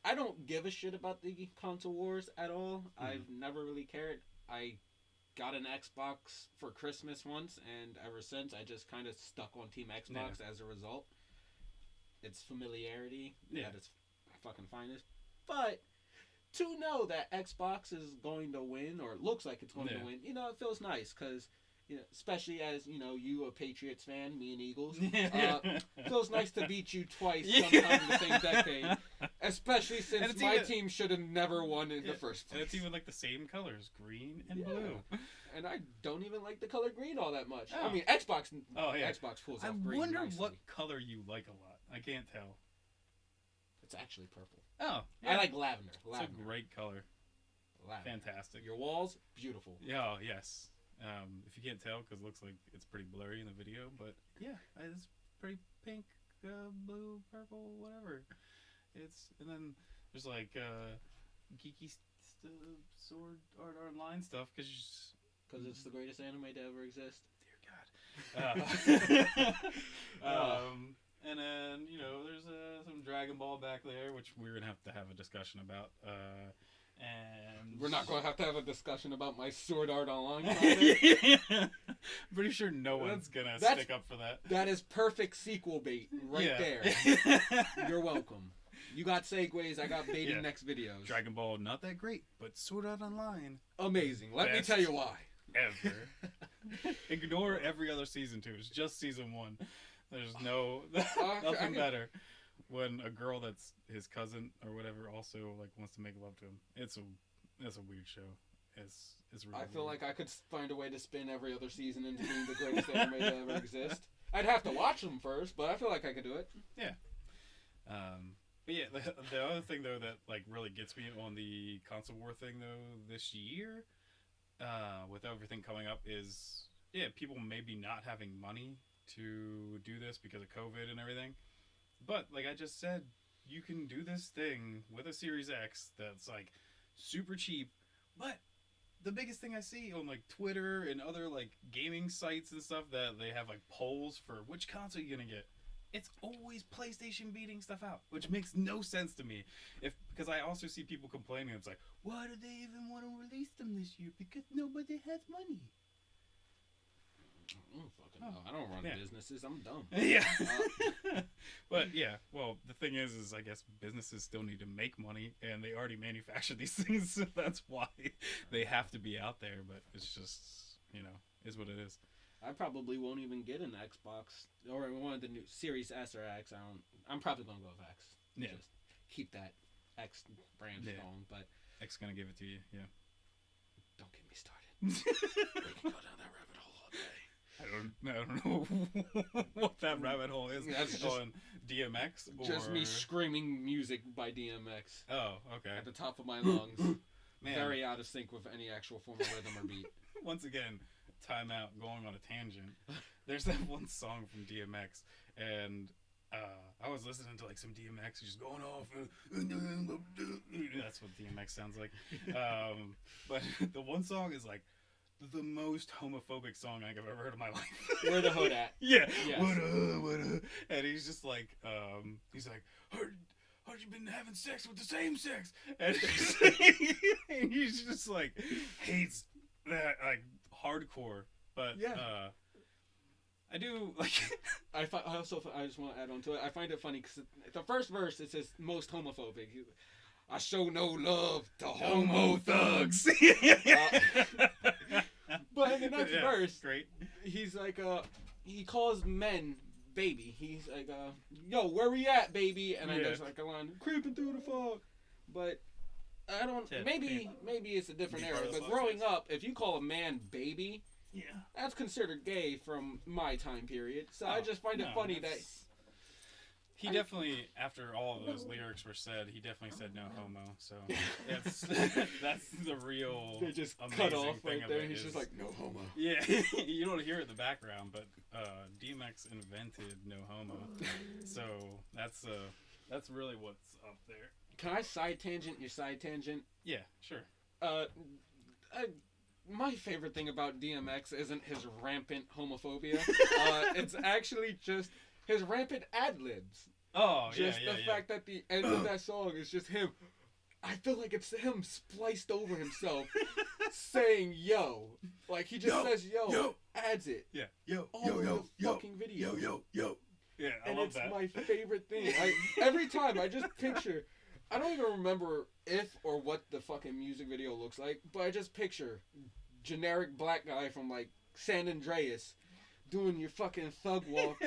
I don't give a shit about the console wars at all. I've never really cared. I got an Xbox for Christmas once, and ever since I just kind of stuck on Team Xbox as a result. It's familiarity at its fucking finest. But to know that Xbox is going to win, or it looks like it's going to win, it feels nice because, especially as, you a Patriots fan, me an Eagles, it feels nice to beat you twice sometime in the same decade, especially since my team should have never won in the first place. And it's even like the same colors, green and blue. And I don't even like the color green all that much. I mean, Xbox pulls off green. I wonder nicely. what color you like a lot. I can't tell. It's actually purple. Oh, yeah. I like lavender. It's a great color. Lavender. Fantastic. Your walls, beautiful. Yeah, yes. If you can't tell, because it looks like it's pretty blurry in the video, but yeah, it's pretty pink, blue, purple, whatever. And then there's like geeky sword art online stuff, because it's the greatest anime to ever exist. Dear God. And then, there's some Dragon Ball back there, which we're going to have a discussion about. And we're not going to have a discussion about my Sword Art Online project. Yeah. Pretty sure no one's going to stick up for that. That is perfect sequel bait there. You're welcome. You got segues, I got baiting next videos. Dragon Ball, not that great, but Sword Art Online. Amazing. Let me tell you why. Ever. Ignore every other season, too. It's just season 1. There's nothing better when a girl that's his cousin or whatever also like wants to make love to him. It's a weird show. It's really I feel weird. like I could find a way to spin every other season into being the greatest anime to ever exist. I'd have to watch them first, but I feel like I could do it. Yeah. But yeah, the other thing though that like really gets me on the console war thing though this year, with everything coming up is people maybe not having money to do this because of COVID and everything. But like I just said, you can do this thing with a Series X that's like super cheap. But the biggest thing I see on like Twitter and other like gaming sites and stuff that they have like polls for which console you're gonna get. It's always PlayStation beating stuff out, which makes no sense to me. Because I also see people complaining. It's like, why do they even want to release them this year? Because nobody has money. I don't run businesses. I'm dumb. Yeah. But yeah, well, the thing is I guess businesses still need to make money, and they already manufacture these things, so that's why they have to be out there. But it's just, is what it is. I probably won't even get an Xbox or one of the new Series S or X. I'm probably gonna go with X. Yeah. Just keep that X brand going. But X gonna give it to you. Yeah. Don't get me started. We can go down that rabbit hole all day. I don't know what that rabbit hole is. That's just on DMX. Just me screaming music by DMX. Oh, okay. At the top of my lungs. Man. Very out of sync with any actual form of rhythm or beat. Once again, time out, going on a tangent. There's that one song from DMX, and I was listening to like some DMX just going off. That's what DMX sounds like. But the one song is like the most homophobic song I've ever heard in my life. Where the hood at? Yeah. Yes. What up? And he's just like, he's like, heard you been having sex with the same sex? And he's just like, hates that, like, hardcore. But, I do, like... I just want to add on to it. I find it funny because the first verse, it says most homophobic. I show no love to homo thugs. But in the next verse, great. He's like, he calls men baby. He's like, yo, where we at, baby? And then there's like a line, creeping through the fog. But I don't, maybe it's a different era. But growing up, if you call a man baby, that's considered gay from my time period. So I just find it funny that... He definitely, after all of those lyrics were said, he definitely said no homo. So that's the real they just amazing cut off thing right there. of it. He's just like, no homo. Yeah, you don't hear it in the background, but DMX invented no homo. So that's really what's up there. Can I side tangent your side tangent? Yeah, sure. My favorite thing about DMX isn't his rampant homophobia. It's actually just his rampant ad-libs. Oh, just the fact that the end of that song is just him. I feel like it's him spliced over himself saying yo. Like he just says yo, adds it. Yeah. Fucking video. Yo. Yeah, I love that. And it's my favorite thing. Every time I just picture, I don't even remember if or what the fucking music video looks like, but I just picture generic black guy from like San Andreas doing your fucking thug walk.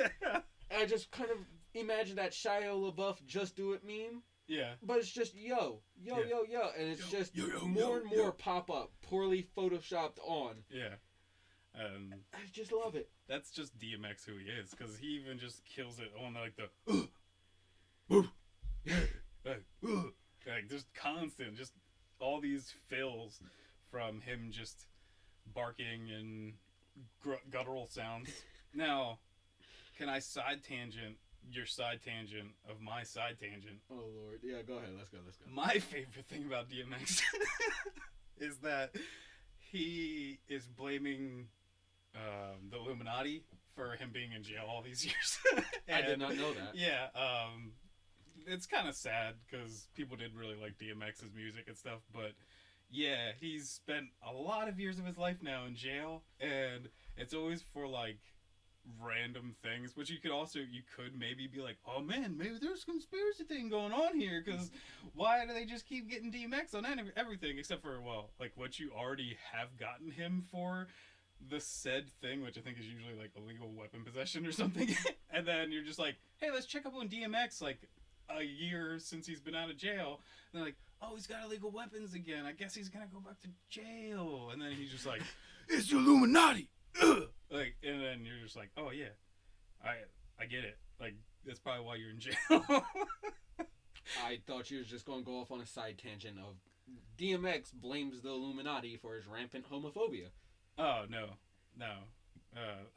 I just kind of imagine that Shia LaBeouf Just Do It meme. Yeah. But it's just yo. And it's just more and more pop up, poorly photoshopped on. Yeah. I just love it. That's just DMX who he is, because he even just kills it on like the like just constant, just all these fills from him just barking and guttural sounds. Now, can I side tangent your side tangent of my side tangent? Oh Lord, yeah, go ahead. Let's go. My favorite thing about DMX is that he is blaming the Illuminati for him being in jail all these years. I did not know that. Yeah, it's kind of sad because people did really like DMX's music and stuff, but yeah, he's spent a lot of years of his life now in jail, and it's always for like random things, which you could maybe be like, oh man, maybe there's a conspiracy thing going on here, because why do they just keep getting DMX on everything, except for, well, like what you already have gotten him for the said thing, which I think is usually like illegal weapon possession or something. And then you're just like, hey, let's check up on DMX like a year since he's been out of jail. And they're like, oh, he's got illegal weapons again, I guess he's gonna go back to jail. And then he's just like, it's the Illuminati. Ugh! Like, and then you're just like, oh yeah, I get it. Like, that's probably why you're in jail. I thought you was just going to go off on a side tangent of DMX blames the Illuminati for his rampant homophobia. Oh no.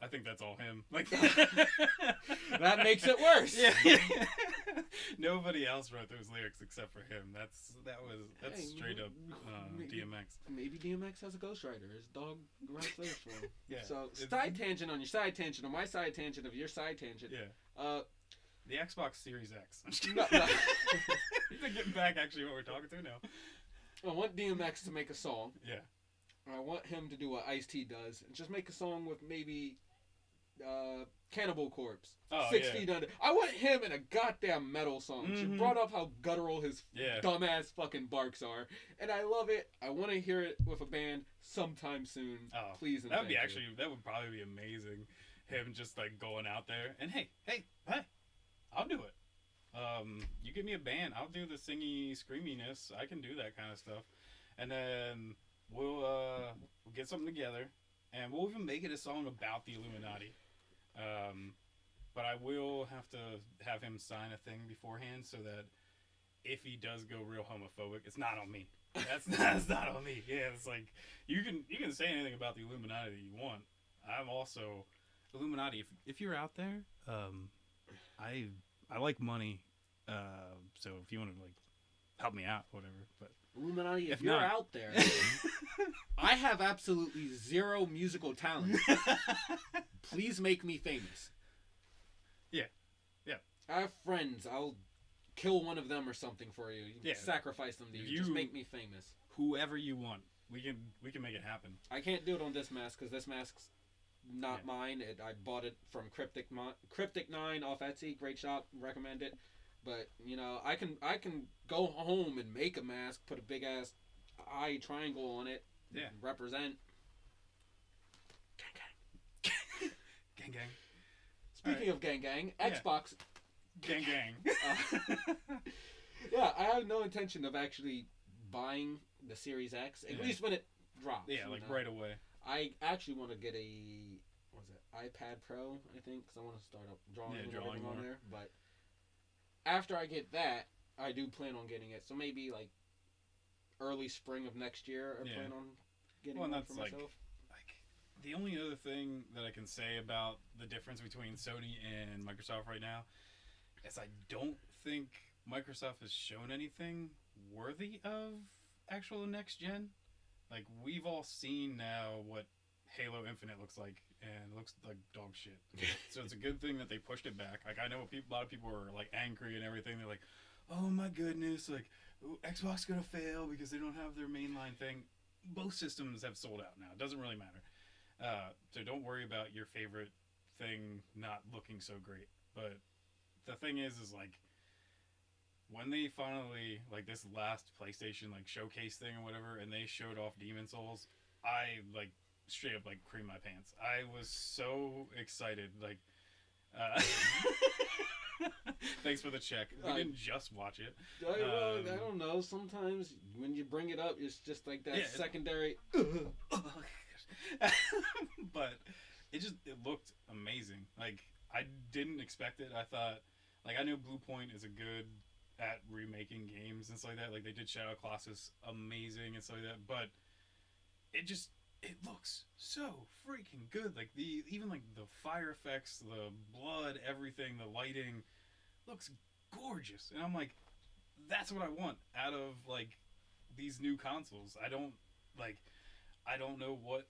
I think that's all him. Like that makes it worse. Yeah. Nobody else wrote those lyrics except for him. That's hey, straight up DMX. Maybe DMX has a ghostwriter. His dog writes lyrics for him. Yeah. So side tangent on your side tangent on my side tangent of your side tangent. Yeah. The Xbox Series X. I'm just kidding. Getting back actually what we're talking to now. I want DMX to make a song. Yeah. I want him to do what Ice-T does and just make a song with maybe Cannibal Corpse. Oh, 6 Feet Under. I want him in a goddamn metal song. Mm-hmm. She brought up how guttural his dumbass fucking barks are. And I love it. I want to hear it with a band sometime soon. Oh, please and that would be thank you. that would probably be amazing. Him just like going out there and hey, I'll do it. You give me a band, I'll do the singy screaminess. I can do that kind of stuff. And then we'll get something together, and we'll even make it a song about the Illuminati. But I will have to have him sign a thing beforehand so that if he does go real homophobic, it's not on me. That's not on me. Yeah, it's like you can say anything about the Illuminati that you want. I'm also Illuminati. If you're out there, I like money. So if you want to like help me out, whatever. But Illuminati, if you're out there, I have absolutely zero musical talent. Please make me famous. Yeah. I have friends. I'll kill one of them or something for you. Yeah. Sacrifice them to you. Just make me famous. Whoever you want, we can make it happen. I can't do it on this mask because this mask's not mine. I bought it from Cryptic 9 off Etsy. Great shop. Recommend it. But you know, I can go home and make a mask, put a big ass eye triangle on it. Yeah. Represent. Gang gang. Speaking of gang gang, Xbox. Gang gang. Yeah, I have no intention of actually buying the Series X, at least when it drops. Yeah, like right away. I actually want to get iPad Pro, I think, because I want to start up drawing on there. But after I get that, I do plan on getting it. So maybe like early spring of next year, I plan on getting one for myself. The only other thing that I can say about the difference between Sony and Microsoft right now is I don't think Microsoft has shown anything worthy of actual next gen. Like, we've all seen now what Halo Infinite looks like, and it looks like dog shit. So it's a good thing that they pushed it back. Like, I know a lot of people were like angry and everything. They're like, oh my goodness, like Xbox gonna fail because they don't have their mainline thing. Both systems have sold out now. It doesn't really matter. So don't worry about your favorite thing not looking so great. But the thing is like, when they finally, like this last PlayStation like showcase thing or whatever, and they showed off Demon Souls, I like straight up like creamed my pants. I was so excited. Like, thanks for the check. We didn't just watch it. I don't know. Sometimes when you bring it up, it's just like that secondary. But it looked amazing. Like, I didn't expect it. I thought, like, I know Blue Point is a good at remaking games and stuff like that. Like, they did Shadow Colossus amazing and stuff like that. But it looks so freaking good. Like, even like the fire effects, the blood, everything, the lighting looks gorgeous. And I'm like, that's what I want out of like these new consoles. I don't know what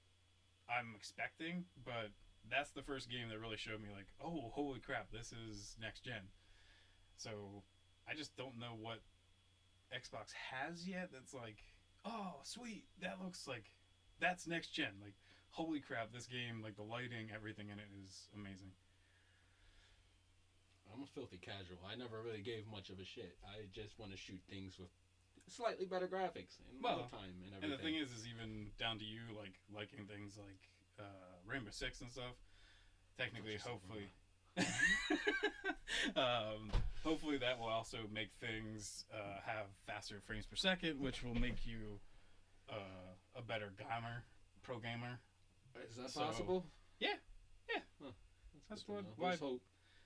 I'm expecting, but that's the first game that really showed me like, oh, holy crap, this is next gen. So I just don't know what Xbox has yet. That's like, oh, sweet, that looks like that's next gen. Like, holy crap, this game, like the lighting, everything in it is amazing. I'm a filthy casual. I never really gave much of a shit. I just want to shoot things with slightly better graphics and more time and everything. And the thing is even down to you like liking things like Rainbow Six and stuff. Technically, hopefully, hopefully that will also make things have faster frames per second, which will make you a better pro gamer. Is that possible? Yeah, yeah. Huh. That's what. Why, hope.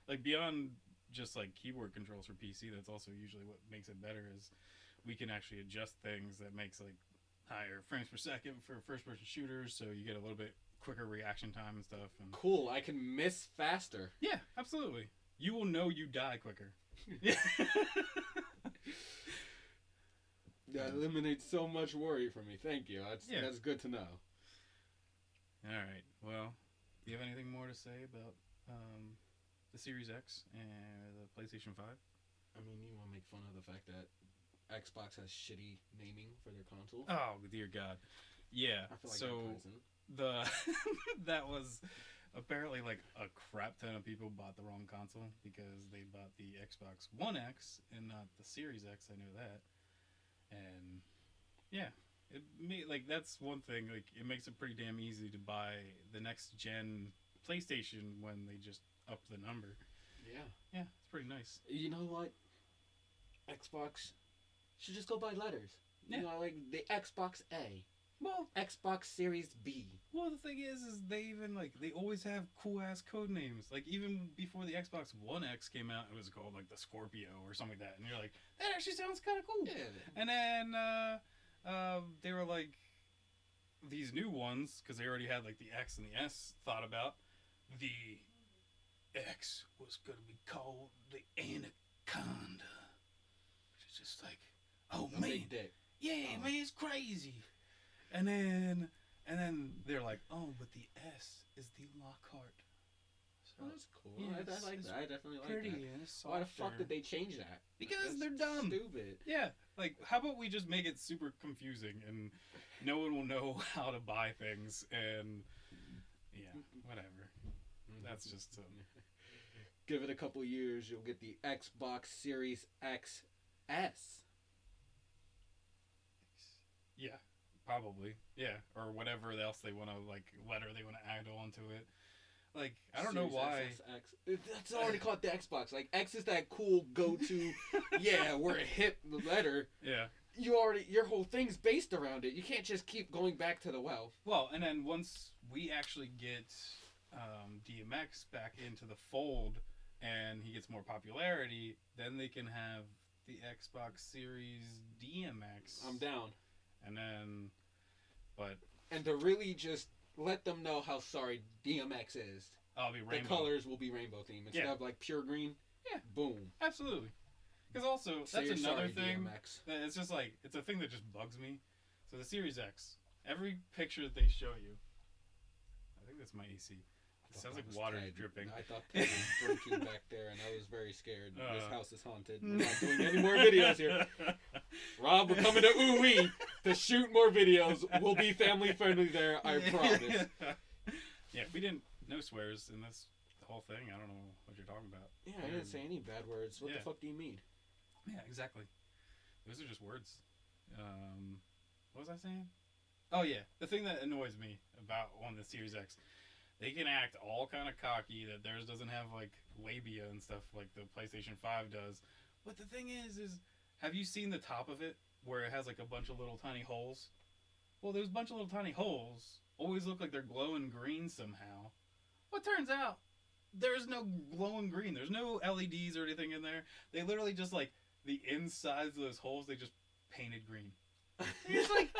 Like beyond just like keyboard controls for PC, that's also usually what makes it better. Is we can actually adjust things that makes like higher frames per second for first-person shooters, so you get a little bit quicker reaction time and stuff. And cool, I can miss faster. Yeah, absolutely. You will know you die quicker. Yeah. That eliminates so much worry from me. Thank you. That's good to know. All right. Well, do you have anything more to say about the Series X and the PlayStation 5? I mean, you want to make fun of the fact that Xbox has shitty naming for their console? Oh, dear God. Yeah. I feel like so that was apparently like a crap ton of people bought the wrong console because they bought the Xbox One X and not the Series X. I know that. And yeah, like that's one thing. Like it makes it pretty damn easy to buy the next gen PlayStation when they just up the number. Yeah, it's pretty nice. You know what? Xbox should just go by letters. Yeah. You know, like the Xbox A. Well, Xbox Series B. Well, the thing is they even like they always have cool ass code names. Like even before the Xbox One X came out, it was called like the Scorpio or something like that, and you're like, that actually sounds kind of cool. Yeah. And then they were like these new ones because they already had like the X and the S thought about. The X was gonna be called the Anaconda, which is just like, oh man, big dick. Yeah, man, it's crazy. And then they're like, oh, but the S is the Lockhart. So that's cool. Yeah, I like that. I definitely like that. Why the fuck did they change that? Because they're dumb. Stupid. Yeah. Like, how about we just make it super confusing and no one will know how to buy things and yeah, whatever. That's just give it a couple years, you'll get the Xbox Series XS. Yeah. Probably, yeah, or whatever else they want to like letter they want to add on to it. Like I don't know why. That's already called the Xbox. Like X is that cool go-to. Yeah, we're a hip letter. Yeah. Your whole thing's based around it. You can't just keep going back to the well. Well, and then once we actually get DMX back into the fold and he gets more popularity, then they can have the Xbox Series DMX. I'm down. And then, but... And to really just let them know how sorry DMX is. I'll be rainbow. The colors will be rainbow themed. Instead of like pure green. Yeah. Boom. Absolutely. Because also, that's another thing. DMX. It's just like, it's a thing that just bugs me. So the Series X, every picture that they show you, I think that's my AC. It sounds like water dripping. I thought Ted was drinking back there, and I was very scared. This house is haunted. We're not doing any more videos here. Rob, we're coming to Ooh-Wee to shoot more videos. We'll be family friendly there, I promise. Yeah, we didn't, no swears in this whole thing. I don't know what you're talking about. Yeah, I didn't say any bad words. What the fuck do you mean? Yeah, exactly. Those are just words. What was I saying? Oh yeah, the thing that annoys me about on the Series X, they can act all kind of cocky that theirs doesn't have like labia and stuff like the PlayStation 5 does. But the thing is have you seen the top of it where it has like a bunch of little tiny holes? Well, those bunch of little tiny holes always look like they're glowing green somehow. Well, it turns out there's no glowing green. There's no LEDs or anything in there. They literally just like the insides of those holes, they just painted green. It's like,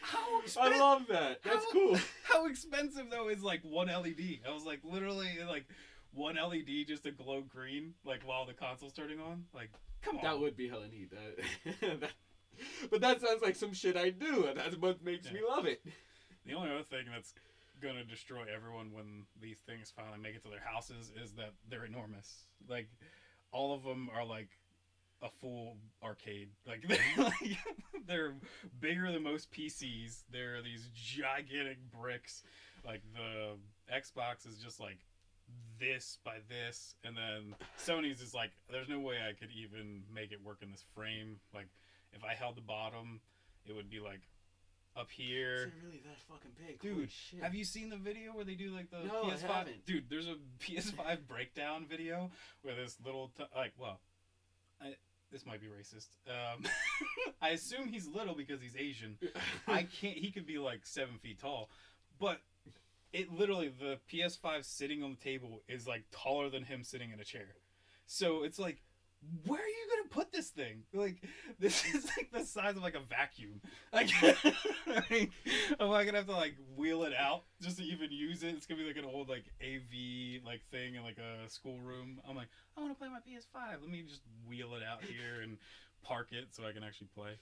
how expensive? I love that. That's cool. How expensive though is like one LED? I was like literally like one LED just to glow green like while the console's turning on. Like, come on. That would be hella neat. But that sounds like some shit I do, and that's what makes me love it. The only other thing that's gonna destroy everyone when these things finally make it to their houses is that they're enormous. Like all of them are like a full arcade. Like they're bigger than most PCs. They're these gigantic bricks. Like the Xbox is just like this by this, and then Sony's is like there's no way I could even make it work in this frame. Like if I held the bottom, it would be like up here. Is it really that fucking big? Dude, Holy shit. have you seen the video where they do like the No, PS5? I haven't. Dude, there's a PS5 breakdown video where this little this might be racist. I assume he's little because he's Asian. I can't. He could be like 7 feet tall, but it literally the PS5 sitting on the table is like taller than him sitting in a chair. So it's like, where are you gonna put this thing? Like, this is like the size of like a vacuum. Like, am I gonna have to like wheel it out just to even use it? It's gonna be like an old like AV like thing in like a schoolroom. I'm like, I want to play my PS5. Let me just wheel it out here and park it so I can actually play.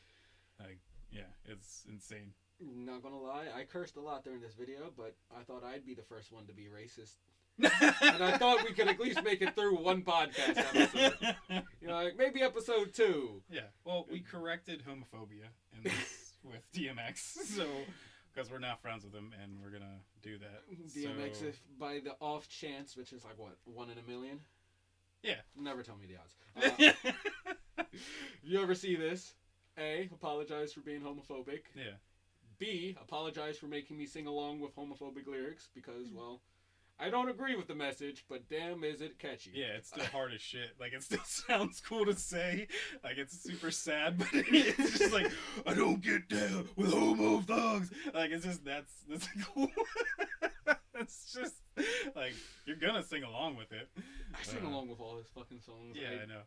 Like, yeah, it's insane. Not gonna lie, I cursed a lot during this video, but I thought I'd be the first one to be racist. And I thought we could at least make it through one podcast episode. You know, like maybe episode 2. Yeah. Well, we corrected homophobia in this with DMX, so because we're now friends with him, and we're gonna do that. DMX, so... if by the off chance, which is like what, 1 in a million? Yeah. Never tell me the odds. You ever see this? A, apologize for being homophobic. Yeah. B, apologize for making me sing along with homophobic lyrics because, well, I don't agree with the message, but damn is it catchy. Yeah, it's still hard as shit. Like, it still sounds cool to say. Like, it's super sad, but it's just like, I don't get down with homo thugs. Like, it's just, that's cool. It's just, like, you're gonna sing along with it. I sing along with all his fucking songs. Yeah, I know.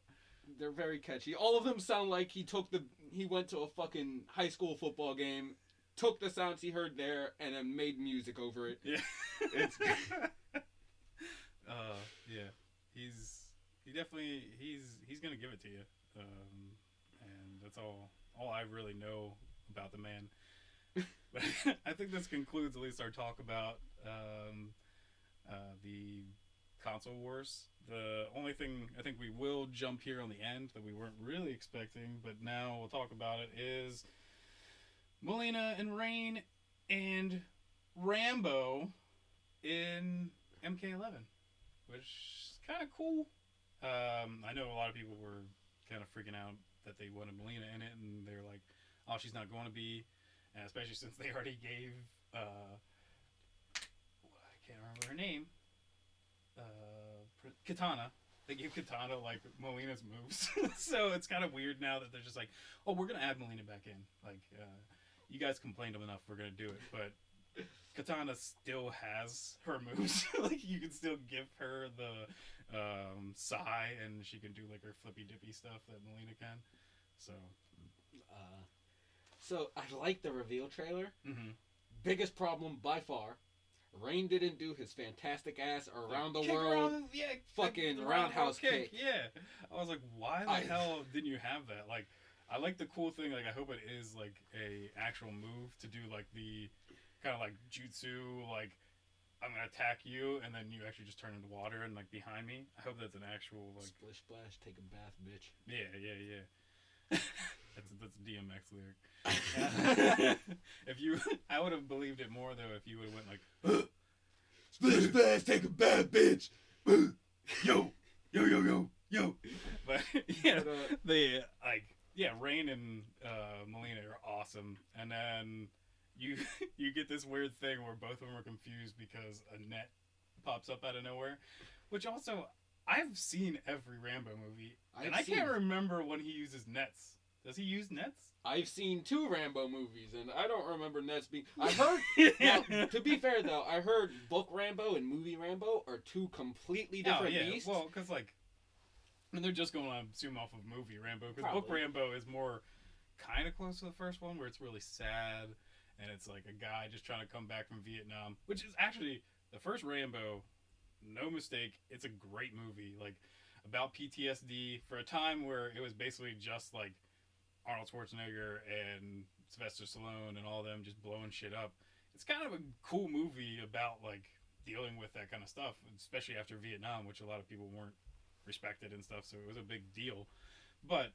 They're very catchy. All of them sound like he went to a fucking high school football game, took the sounds he heard there, and then made music over it. Yeah. It's yeah. He's gonna give it to you. And that's all I really know about the man. But I think this concludes at least our talk about the console wars. The only thing I think we will jump here on the end that we weren't really expecting, but now we'll talk about it, is Melina and Rain and Rambo in MK11, which is kind of cool. I know a lot of people were kind of freaking out that they wanted Melina in it, and they're like, oh, she's not going to be, and especially since they already gave, I can't remember her name, Katana. They gave Katana, like, Melina's moves. So it's kind of weird now that they're just like, oh, we're going to add Melina back in. Like, you guys complained enough, we're going to do it. But Katana still has her moves. Like, you can still give her the sigh, and she can do, like, her flippy-dippy stuff that Melina can. So I like the reveal trailer. Mm-hmm. Biggest problem by far, Rain didn't do his fantastic ass around the kick world around, yeah, fucking roundhouse kick. Yeah. I was like, why the hell didn't you have that? Like, I like the cool thing. Like, I hope it is like a actual move to do like the kind of like jutsu, like I'm gonna attack you, and then you actually just turn into water and like behind me. I hope that's an actual like splish splash, take a bath, bitch. Yeah. That's a DMX lyric. I would have believed it more though if you would have went like, splish splash, take a bath, bitch. yo. But yeah, Rain and Melina are awesome, and then you get this weird thing where both of them are confused because a net pops up out of nowhere, which also I've seen every Rambo movie, and I can't remember when he uses nets. Does he use nets? I've seen 2 Rambo movies, and I don't remember nets being... I heard... Now, to be fair, though, I heard book Rambo and movie Rambo are 2 completely different beasts. Well, because, like... I mean, they're just going to assume off of movie Rambo, because book Rambo is more kind of close to the first one, where it's really sad, and it's like a guy just trying to come back from Vietnam, which is actually... The first Rambo, no mistake, it's a great movie. Like, about PTSD, for a time where it was basically just, like, Arnold Schwarzenegger and Sylvester Stallone and all them just blowing shit up. it's kind of a cool movie about like dealing with that kind of stuff, especially after Vietnam, which a lot of people weren't respected and stuff. So it was a big deal. But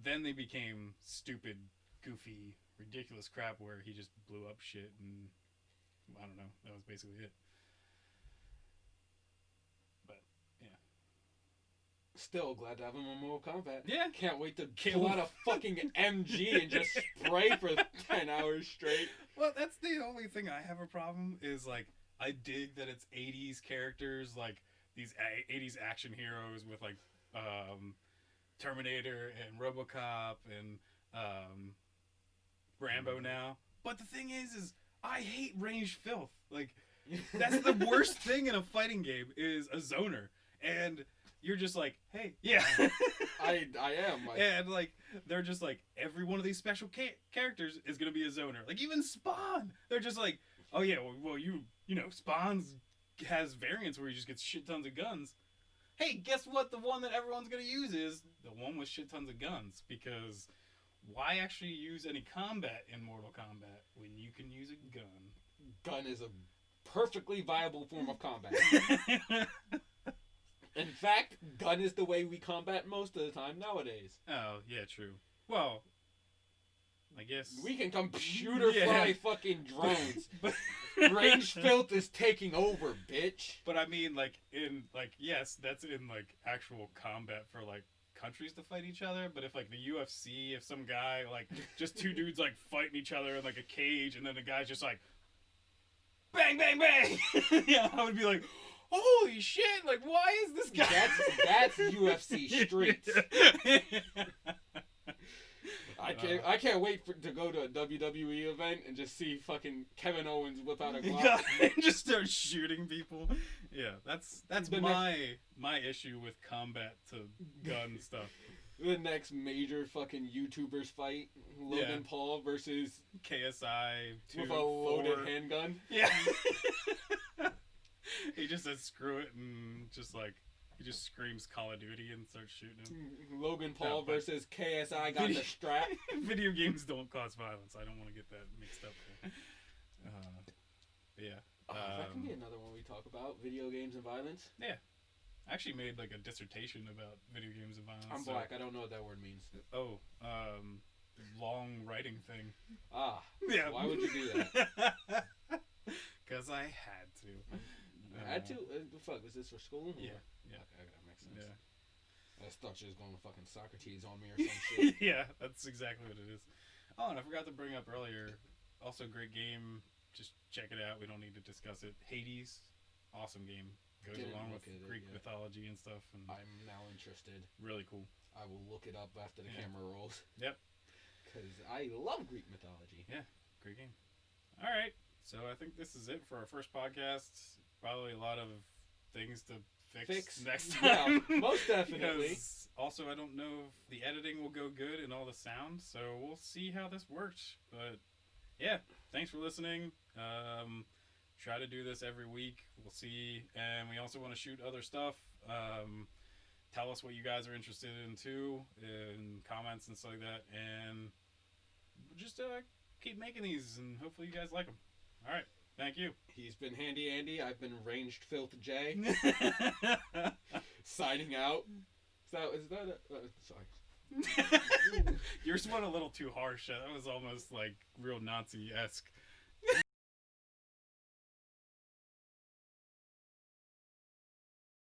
then they became stupid, goofy, ridiculous crap where he just blew up shit and I don't know. That was basically it. But yeah, Still glad to have him on Mortal Kombat. yeah. Can't wait to pull out a fucking MG and just spray for 10 hours straight. Well, that's the only thing I have a problem is like I dig that it's 80s characters like these 80s action heroes with like Terminator and RoboCop and Rambo now. But the thing is I hate ranged filth. Like that's the worst thing in a fighting game is a zoner. And you're just like, hey, yeah. I am. And like they're just like every one of these special characters is gonna be a zoner. Like even Spawn, they're just like, oh yeah, well you know Spawn's has variants where he just gets shit tons of guns. Hey, guess what? The one that everyone's gonna use is the one with shit tons of guns because why actually use any combat in Mortal Kombat when you can use a gun? Gun is a perfectly viable form of combat. In fact, gun is the way we combat most of the time nowadays. Oh, yeah, true. Well, I guess... We can computer fly fucking drones. But range filth is taking over, bitch. But I mean, like, yes, that's in, like, actual combat for, like, countries to fight each other. But if, like, the UFC, if some guy, like, just two dudes, like, fighting each other in, like, a cage, and then the guy's just like, bang, bang, bang! Yeah, I would be like... Holy shit! Like, why is this guy? That's UFC streets. I can't wait to go to a WWE event and just see fucking Kevin Owens whip out a Glock and just start shooting people. Yeah, that's my issue with combat to gun stuff. The next major fucking YouTubers fight: Logan Paul versus KSI with a loaded handgun. Yeah. He just says screw it and just like he just screams Call of Duty and starts shooting him. Logan Paul versus KSI got the strap. Video games don't cause violence. I don't want to get that mixed up. Yeah. That can be another one we talk about: video games and violence. Yeah. I actually made like a dissertation about video games and violence. I'm black. I don't know what that word means. Oh, long writing thing. Ah. Yeah. Why would you do that? Because I had to. Had to? Fuck, was this for school? Yeah. Okay, that makes sense. Yeah. I just thought she was going to fucking Socrates on me or some shit. Yeah, that's exactly what it is. Oh, and I forgot to bring up earlier, also great game. Just check it out. We don't need to discuss it. Hades, awesome game. Goes along with Greek mythology and stuff. And I'm now interested. Really cool. I will look it up after the camera rolls. Yep. Because I love Greek mythology. Yeah, great game. All right. So I think this is it for our first podcast. Probably a lot of things to fix next time. Yeah, most definitely. Because also, I don't know if the editing will go good and all the sound, so we'll see how this works. But yeah, thanks for listening. Try to do this every week. We'll see. And we also want to shoot other stuff. Tell us what you guys are interested in too, in comments and stuff like that. And just keep making these, and hopefully you guys like them. All right. Thank you. He's been Handy Andy. I've been Ranged Filth J. Signing out. Is that sorry. Yours went a little too harsh. That was almost like real Nazi-esque.